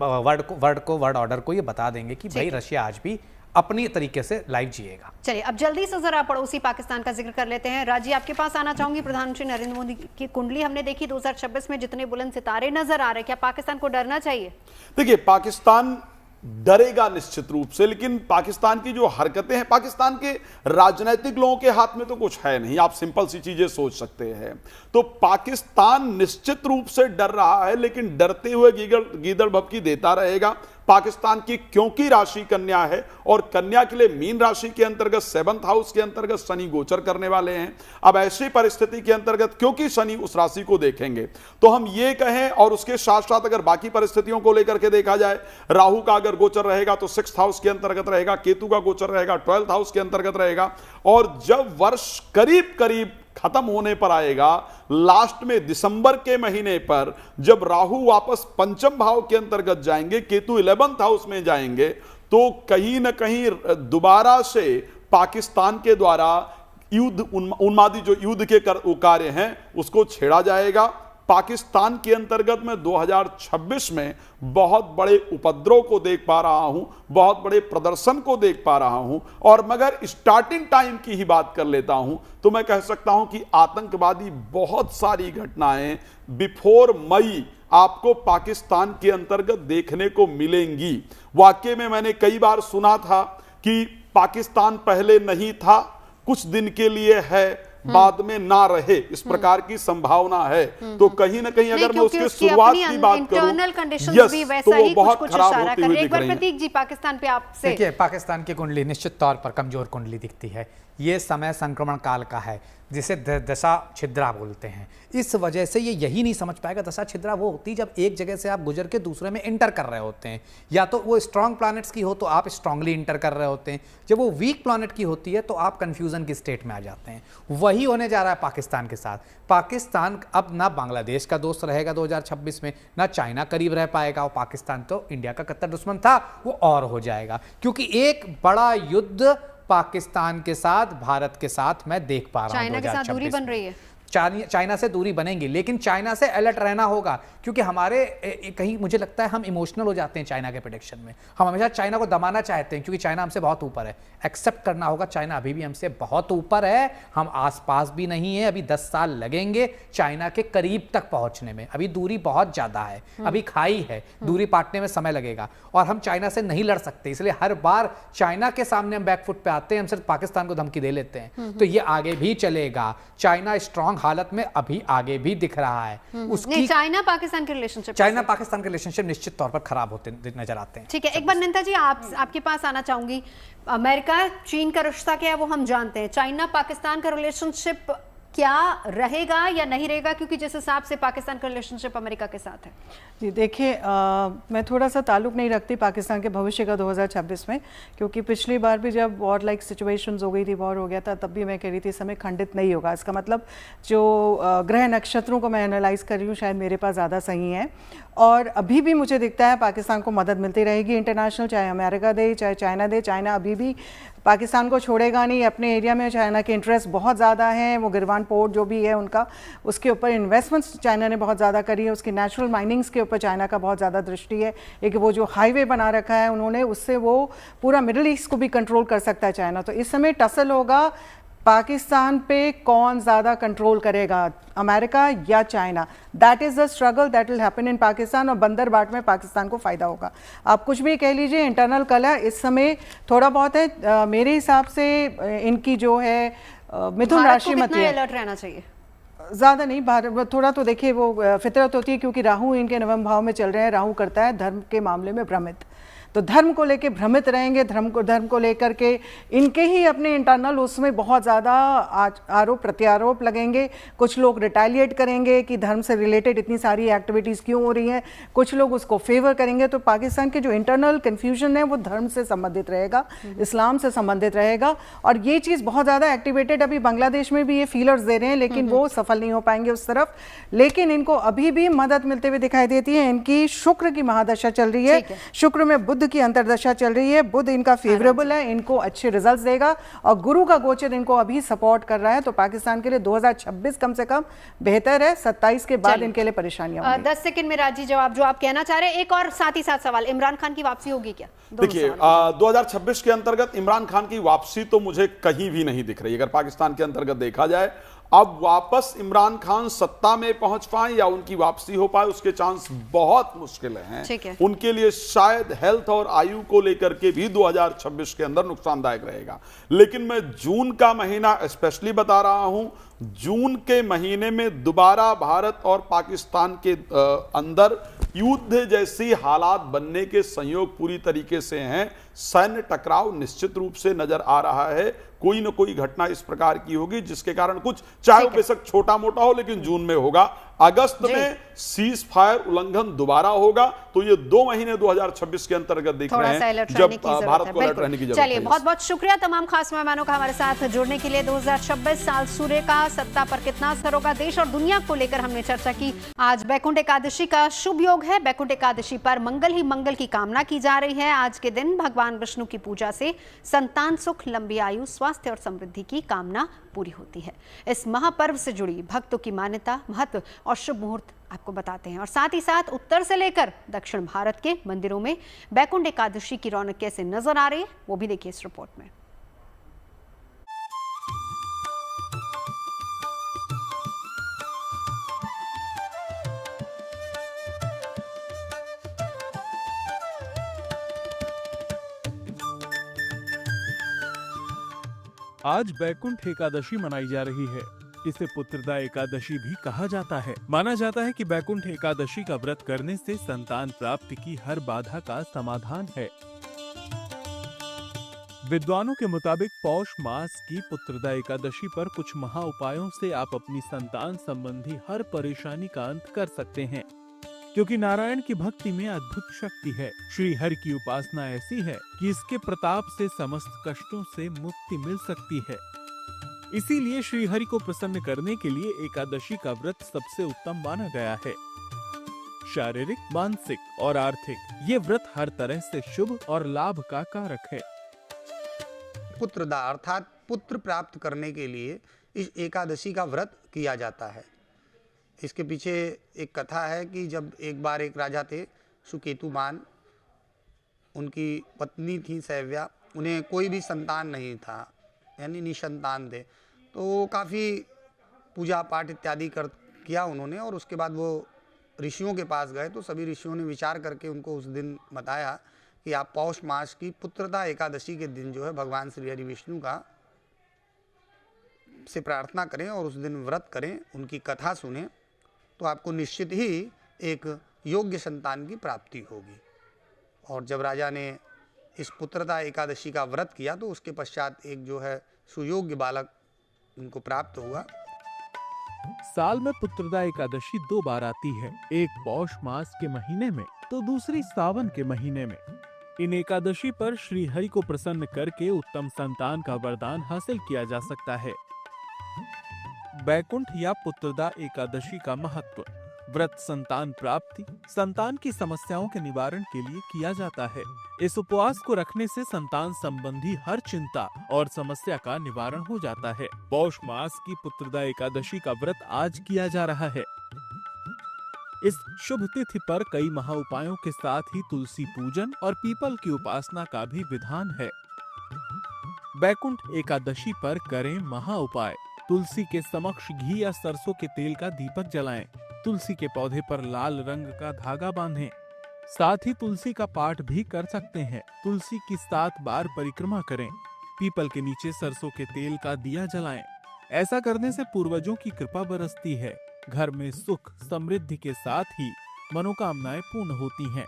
वर्ल्ड ऑर्डर को ये बता देंगे कि भाई रशिया आज भी अपनी तरीके से लाइफ जिएगा। चलिए अब जल्दी से जरा पड़ोसी पाकिस्तान का जिक्र कर लेते हैं। राजी आपके पास आना चाहूंगी। प्रधानमंत्री नरेंद्र मोदी की कुंडली हमने देखी, 2026 में जितने बुलंद सितारे नजर आ रहे हैं, क्या पाकिस्तान को डरना चाहिए? देखिए, पाकिस्तान डरेगा निश्चित रूप से, लेकिन पाकिस्तान की जो हरकतें हैं, पाकिस्तान के राजनीतिक लोगों के हाथ में तो कुछ है नहीं। आप सिंपल सी चीजें सोच सकते हैं। तो पाकिस्तान निश्चित रूप से डर रहा है, लेकिन डरते हुए गीदड़ भभकी देता रहेगा। पाकिस्तान की क्योंकि राशि कन्या है, और कन्या के लिए मीन राशि के अंतर्गत 7th हाउस के अंतर्गत शनि गोचर करने वाले हैं। अब ऐसी परिस्थिति के अंतर्गत क्योंकि शनि उस राशि को देखेंगे, तो हम ये कहें, और उसके साथ साथ अगर बाकी परिस्थितियों को लेकर के देखा जाए, राहु का अगर गोचर रहेगा तो 6th हाउस के अंतर्गत रहेगा, केतु का गोचर रहेगा 12th हाउस के अंतर्गत रहेगा। और जब वर्ष करीब करीब खत्म होने पर आएगा, लास्ट में दिसंबर के महीने पर, जब राहु वापस पंचम भाव के अंतर्गत जाएंगे, केतु 11th हाउस में जाएंगे, तो कहीं ना कहीं दोबारा से पाकिस्तान के द्वारा युद्ध, उन्मादी जो युद्ध के कार्य हैं उसको छेड़ा जाएगा। पाकिस्तान के अंतर्गत मैं 2026 में बहुत बड़े उपद्रव को देख पा रहा हूं, बहुत बड़े प्रदर्शन को देख पा रहा हूं। और मगर स्टार्टिंग टाइम की ही बात कर लेता हूं तो मैं कह सकता हूं कि आतंकवादी बहुत सारी घटनाएं बिफोर मई आपको पाकिस्तान के अंतर्गत देखने को मिलेंगी। वाकई में मैंने कई बार सुना था कि पाकिस्तान पहले नहीं था, कुछ दिन के लिए है, बाद में ना रहे, इस प्रकार की संभावना है। तो कहीं ना कहीं अगर मैं उसके शुरुआत की बात करूं, इंटरनल कंडीशंस यस, भी तो वैसा वो ही बहुत कुछ खराब इशारा होती कर हुई रहे हैं। एक दिख बार रही हैं। प्रतीक जी, पाकिस्तान पे आपसे देखिए, पाकिस्तान की कुंडली निश्चित तौर पर कमजोर कुंडली दिखती है। ये समय संक्रमण काल का है, जिसे दशा छिद्रा बोलते हैं। इस वजह से ये यही नहीं समझ पाएगा। दशा छिद्रा वो होती है जब एक जगह से आप गुजर के दूसरे में इंटर कर रहे होते हैं, या तो वो स्ट्रांग प्लैनेट्स की हो तो आप स्ट्रांगली इंटर कर रहे होते हैं, जब वो वीक प्लैनेट की होती है तो आप कंफ्यूजन की स्टेट में आ जाते हैं। वही होने जा रहा है पाकिस्तान के साथ। पाकिस्तान अब ना बांग्लादेश का दोस्त रहेगा 2026 में, ना चाइना करीब रह पाएगा, और पाकिस्तान तो इंडिया का कट्टर दुश्मन था, वो और हो जाएगा। क्योंकि एक बड़ा युद्ध पाकिस्तान के साथ, भारत के साथ मैं देख पा रहा हूं। चाइना के साथ दूरी बन रही है। चाइना से दूरी बनेगी, लेकिन चाइना से अलर्ट रहना होगा, क्योंकि हमारे कहीं मुझे लगता है हम इमोशनल हो जाते हैं चाइना के प्रेडिक्शन में। हम हमेशा चाइना को दबाना चाहते हैं, क्योंकि चाइना हमसे बहुत ऊपर है। एक्सेप्ट करना होगा, चाइना अभी भी हमसे बहुत ऊपर है, हम आसपास भी नहीं है। अभी 10 साल लगेंगे चाइना के करीब तक पहुंचने में। अभी दूरी बहुत ज्यादा है, अभी खाई है, दूरी पाटने में समय लगेगा, और हम चाइना से नहीं लड़ सकते। इसलिए हर बार चाइना के सामने हम बैकफुट पे आते हैं, हम सिर्फ पाकिस्तान को धमकी दे लेते हैं। तो ये आगे भी चलेगा। चाइना स्ट्रांग हालत में अभी आगे भी दिख रहा है। उसकी चाइना पाकिस्तान के रिलेशनशिप, चाइना पाकिस्तान के रिलेशनशिप निश्चित तौर पर खराब होते नजर आते हैं। ठीक है, एक बार निंदा जी आपके पास आना चाहूंगी। अमेरिका चीन का रिश्ता क्या है वो हम जानते हैं, चाइना पाकिस्तान का रिलेशनशिप क्या रहेगा या नहीं रहेगा, क्योंकि जिस हिसाब से पाकिस्तान का रिलेशनशिप अमेरिका के साथ है। जी देखिए, मैं थोड़ा सा ताल्लुक़ नहीं रखती पाकिस्तान के भविष्य का 2026 में, क्योंकि पिछली बार भी जब वॉर लाइक सिचुएशंस हो गई थी, वॉर हो गया था, तब भी मैं कह रही थी इस समय खंडित नहीं होगा। इसका मतलब जो ग्रह नक्षत्रों को मैं एनालाइज कर रही हूँ शायद मेरे पास ज़्यादा सही है, और अभी भी मुझे दिखता है पाकिस्तान को मदद मिलती रहेगी इंटरनेशनल, चाहे अमेरिका दे चाहे चाइना दे। चाइना अभी भी पाकिस्तान को छोड़ेगा नहीं अपने एरिया में। चाइना के इंटरेस्ट बहुत ज़्यादा हैं, वो गिरवान पोर्ट जो भी है उनका, उसके ऊपर इन्वेस्टमेंट्स चाइना ने बहुत ज़्यादा करी है। उसकी नेचुरल माइनिंग्स के ऊपर चाइना का बहुत ज़्यादा दृष्टि है। एक वो जो हाईवे बना रखा है उन्होंने, उससे वो पूरा मिडिल ईस्ट को भी कंट्रोल कर सकता है चाइना। तो इस समय टसल होगा पाकिस्तान पे कौन ज़्यादा कंट्रोल करेगा, अमेरिका या China. That is the struggle that will happen in Pakistan, और बंदर बाट में पाकिस्तान को फ़ायदा होगा। आप कुछ भी कह लीजिए, इंटरनल कलह इस समय थोड़ा बहुत है। मेरे हिसाब से इनकी जो है मिथुन राशि मत अलर्ट रहना चाहिए, ज़्यादा नहीं। भारत थोड़ा तो देखिए वो फितरत होती है, क्योंकि राहु इनके नवम भाव में चल रहे हैं। राहु करता है धर्म के मामले में भ्रमित, तो धर्म को लेके भ्रमित रहेंगे। धर्म को लेकर के इनके ही अपने इंटरनल उसमें बहुत ज़्यादा आरोप प्रत्यारोप लगेंगे। कुछ लोग रिटेलिएट करेंगे कि धर्म से रिलेटेड इतनी सारी एक्टिविटीज़ क्यों हो रही हैं, कुछ लोग उसको फेवर करेंगे। तो पाकिस्तान के जो इंटरनल कन्फ्यूजन है वो धर्म से संबंधित रहेगा, इस्लाम से संबंधित रहेगा, और ये चीज़ बहुत ज़्यादा एक्टिवेटेड अभी बांग्लादेश में भी ये फीलर्स दे रहे हैं, लेकिन वो सफल नहीं हो पाएंगे उस तरफ। लेकिन इनको अभी भी मदद मिलते हुए दिखाई देती है। इनकी शुक्र की महादशा चल रही है, शुक्र में बुध की अंतरदशा चल रही है। बुध इनका फेवरेबल है, इनको अच्छे रिजल्ट्स देगा, और गुरु का गोचर इनको अभी सपोर्ट कर रहा है। तो पाकिस्तान के लिए 2026 कम से कम बेहतर है, 27 के बाद इनके लिए परेशानियां होंगी। 10 सेकंड में राजी जवाब जो आप कहना चाह रहे हैं। एक और साथ ही साथ सवाल, इमरान खान की वापसी होगी क्या? देखिए, 2026 के अंतर्गत इमरान खान की वापसी तो मुझे कहीं भी नहीं दिख रही। अगर पाकिस्तान के अंतर्गत देखा जाए, अब वापस इमरान खान सत्ता में पहुंच पाए या उनकी वापसी हो पाए, उसके चांस बहुत मुश्किल हैं। उनके लिए शायद हेल्थ और आयु को लेकर के भी 2026 के अंदर नुकसानदायक रहेगा। लेकिन मैं जून का महीना स्पेशली बता रहा हूं, जून के महीने में दोबारा भारत और पाकिस्तान के अंदर युद्ध जैसी हालात बनने के संयोग पूरी तरीके से हैं। सैन्य टकराव निश्चित रूप से नजर आ रहा है। कोई न कोई घटना इस प्रकार की होगी जिसके कारण कुछ, चाहे वो बेशक छोटा मोटा हो, लेकिन जून में होगा। अगस्त में सीज फायर उल्लंघन दोबारा होगा। तो ये 2 महीने 2026 के अंतर्गत दिख रहे हैं जब भारत को अलर्ट रहने की जरूरत है। चलिए, बहुत बहुत शुक्रिया तमाम खास मेहमानों का हमारे साथ जुड़ने के लिए। 2026 साल सूर्य का सत्ता पर कितना असर होगा, देश और दुनिया को लेकर हमने चर्चा की। आज बैकुंठ एकादशी का शुभ योग है। बैकुंठ एकादशी पर मंगल ही मंगल की कामना की जा रही है। आज के दिन भगवान विष्णु की पूजा से संतान सुख, लंबी आयु, स्वास्थ्य और समृद्धि की कामना पूरी होती है। इस महापर्व से जुड़ी भक्तों की मान्यता, महत्व और शुभ मुहूर्त आपको बताते हैं, और साथ ही साथ उत्तर से लेकर दक्षिण भारत के मंदिरों में बैकुंठ एकादशी की रौनक कैसे नजर आ रही है वो भी देखिए इस रिपोर्ट में। आज बैकुंठ एकादशी मनाई जा रही है। इसे पुत्रदा एकादशी भी कहा जाता है। माना जाता है कि बैकुंठ एकादशी का व्रत करने से संतान प्राप्ति की हर बाधा का समाधान है। विद्वानों के मुताबिक पौष मास की पुत्रदा एकादशी पर कुछ महा उपायों से आप अपनी संतान संबंधी हर परेशानी का अंत कर सकते हैं, क्योंकि नारायण की भक्ति में अद्भुत शक्ति है। श्री हरि की उपासना ऐसी है कि इसके प्रताप से समस्त कष्टों से मुक्ति मिल सकती है। इसीलिए श्री हरि को प्रसन्न करने के लिए एकादशी का व्रत सबसे उत्तम माना गया है। शारीरिक, मानसिक और आर्थिक ये व्रत हर तरह से शुभ और लाभ का कारक है। पुत्रदा अर्थात पुत्र प्राप्त करने के लिए इस एकादशी का व्रत किया जाता है। इसके पीछे एक कथा है कि जब एक बार एक राजा थे सुकेतुमान, उनकी पत्नी थी सैव्या, उन्हें कोई भी संतान नहीं था, यानी निसंतान थे। तो काफ़ी पूजा पाठ इत्यादि किया उन्होंने, और उसके बाद वो ऋषियों के पास गए। तो सभी ऋषियों ने विचार करके उनको उस दिन बताया कि आप पौष मास की पुत्रदा एकादशी के दिन जो है भगवान श्री हरि विष्णु का से प्रार्थना करें और उस दिन व्रत करें, उनकी कथा सुनें, तो आपको निश्चित ही एक योग्य संतान की प्राप्ति होगी। और जब राजा ने इस पुत्रदा एकादशी का व्रत किया तो उसके पश्चात एक जो है सुयोग्य बालक उनको प्राप्त हुआ। साल में पुत्रदा एकादशी 2 बार आती है, एक पौष मास के महीने में तो दूसरी सावन के महीने में। इन एकादशी पर श्री हरि को प्रसन्न करके उत्तम संतान का वरदान हासिल किया जा सकता है। बैकुंठ या पुत्रदा एकादशी का महत्व। व्रत संतान प्राप्ति, संतान की समस्याओं के निवारण के लिए किया जाता है। इस उपवास को रखने से संतान संबंधी हर चिंता और समस्या का निवारण हो जाता है। पौष मास की पुत्रदा एकादशी का व्रत आज किया जा रहा है। इस शुभ तिथि पर कई महा उपायों के साथ ही तुलसी पूजन और पीपल की उपासना का भी विधान है। बैकुंठ एकादशी पर करें महा उपाय। तुलसी के समक्ष घी या सरसों के तेल का दीपक जलाएं। तुलसी के पौधे पर लाल रंग का धागा बांधें। साथ ही तुलसी का पाठ भी कर सकते हैं। तुलसी की 7 बार परिक्रमा करें। पीपल के नीचे सरसों के तेल का दिया जलाएं। ऐसा करने से पूर्वजों की कृपा बरसती है। घर में सुख समृद्धि के साथ ही मनोकामनाएं पूर्ण होती हैं।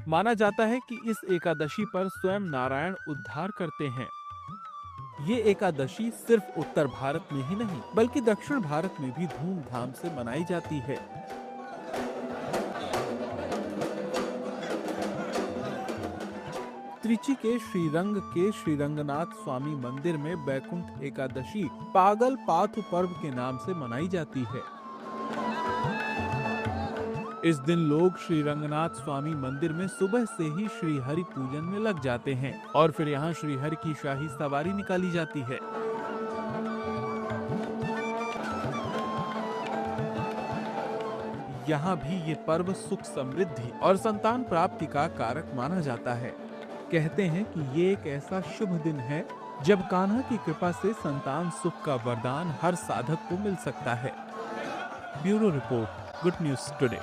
माना जाता है कि इस एकादशी पर स्वयं नारायण उद्धार करते हैं। ये एकादशी सिर्फ उत्तर भारत में ही नहीं बल्कि दक्षिण भारत में भी धूमधाम से मनाई जाती है। त्रिची के श्रीरंग के श्रीरंगनाथ स्वामी मंदिर में बैकुंठ एकादशी पागल पाथु पर्व के नाम से मनाई जाती है। इस दिन लोग श्रीरंगनाथ स्वामी मंदिर में सुबह से ही श्री हरि पूजन में लग जाते हैं और फिर यहाँ श्री हरि की शाही सवारी निकाली जाती है। यहाँ भी ये पर्व सुख समृद्धि और संतान प्राप्ति का कारक माना जाता है। कहते हैं कि ये एक ऐसा शुभ दिन है जब कान्हा की कृपा से संतान सुख का वरदान हर साधक को मिल सकता है। Bureau report, good news today.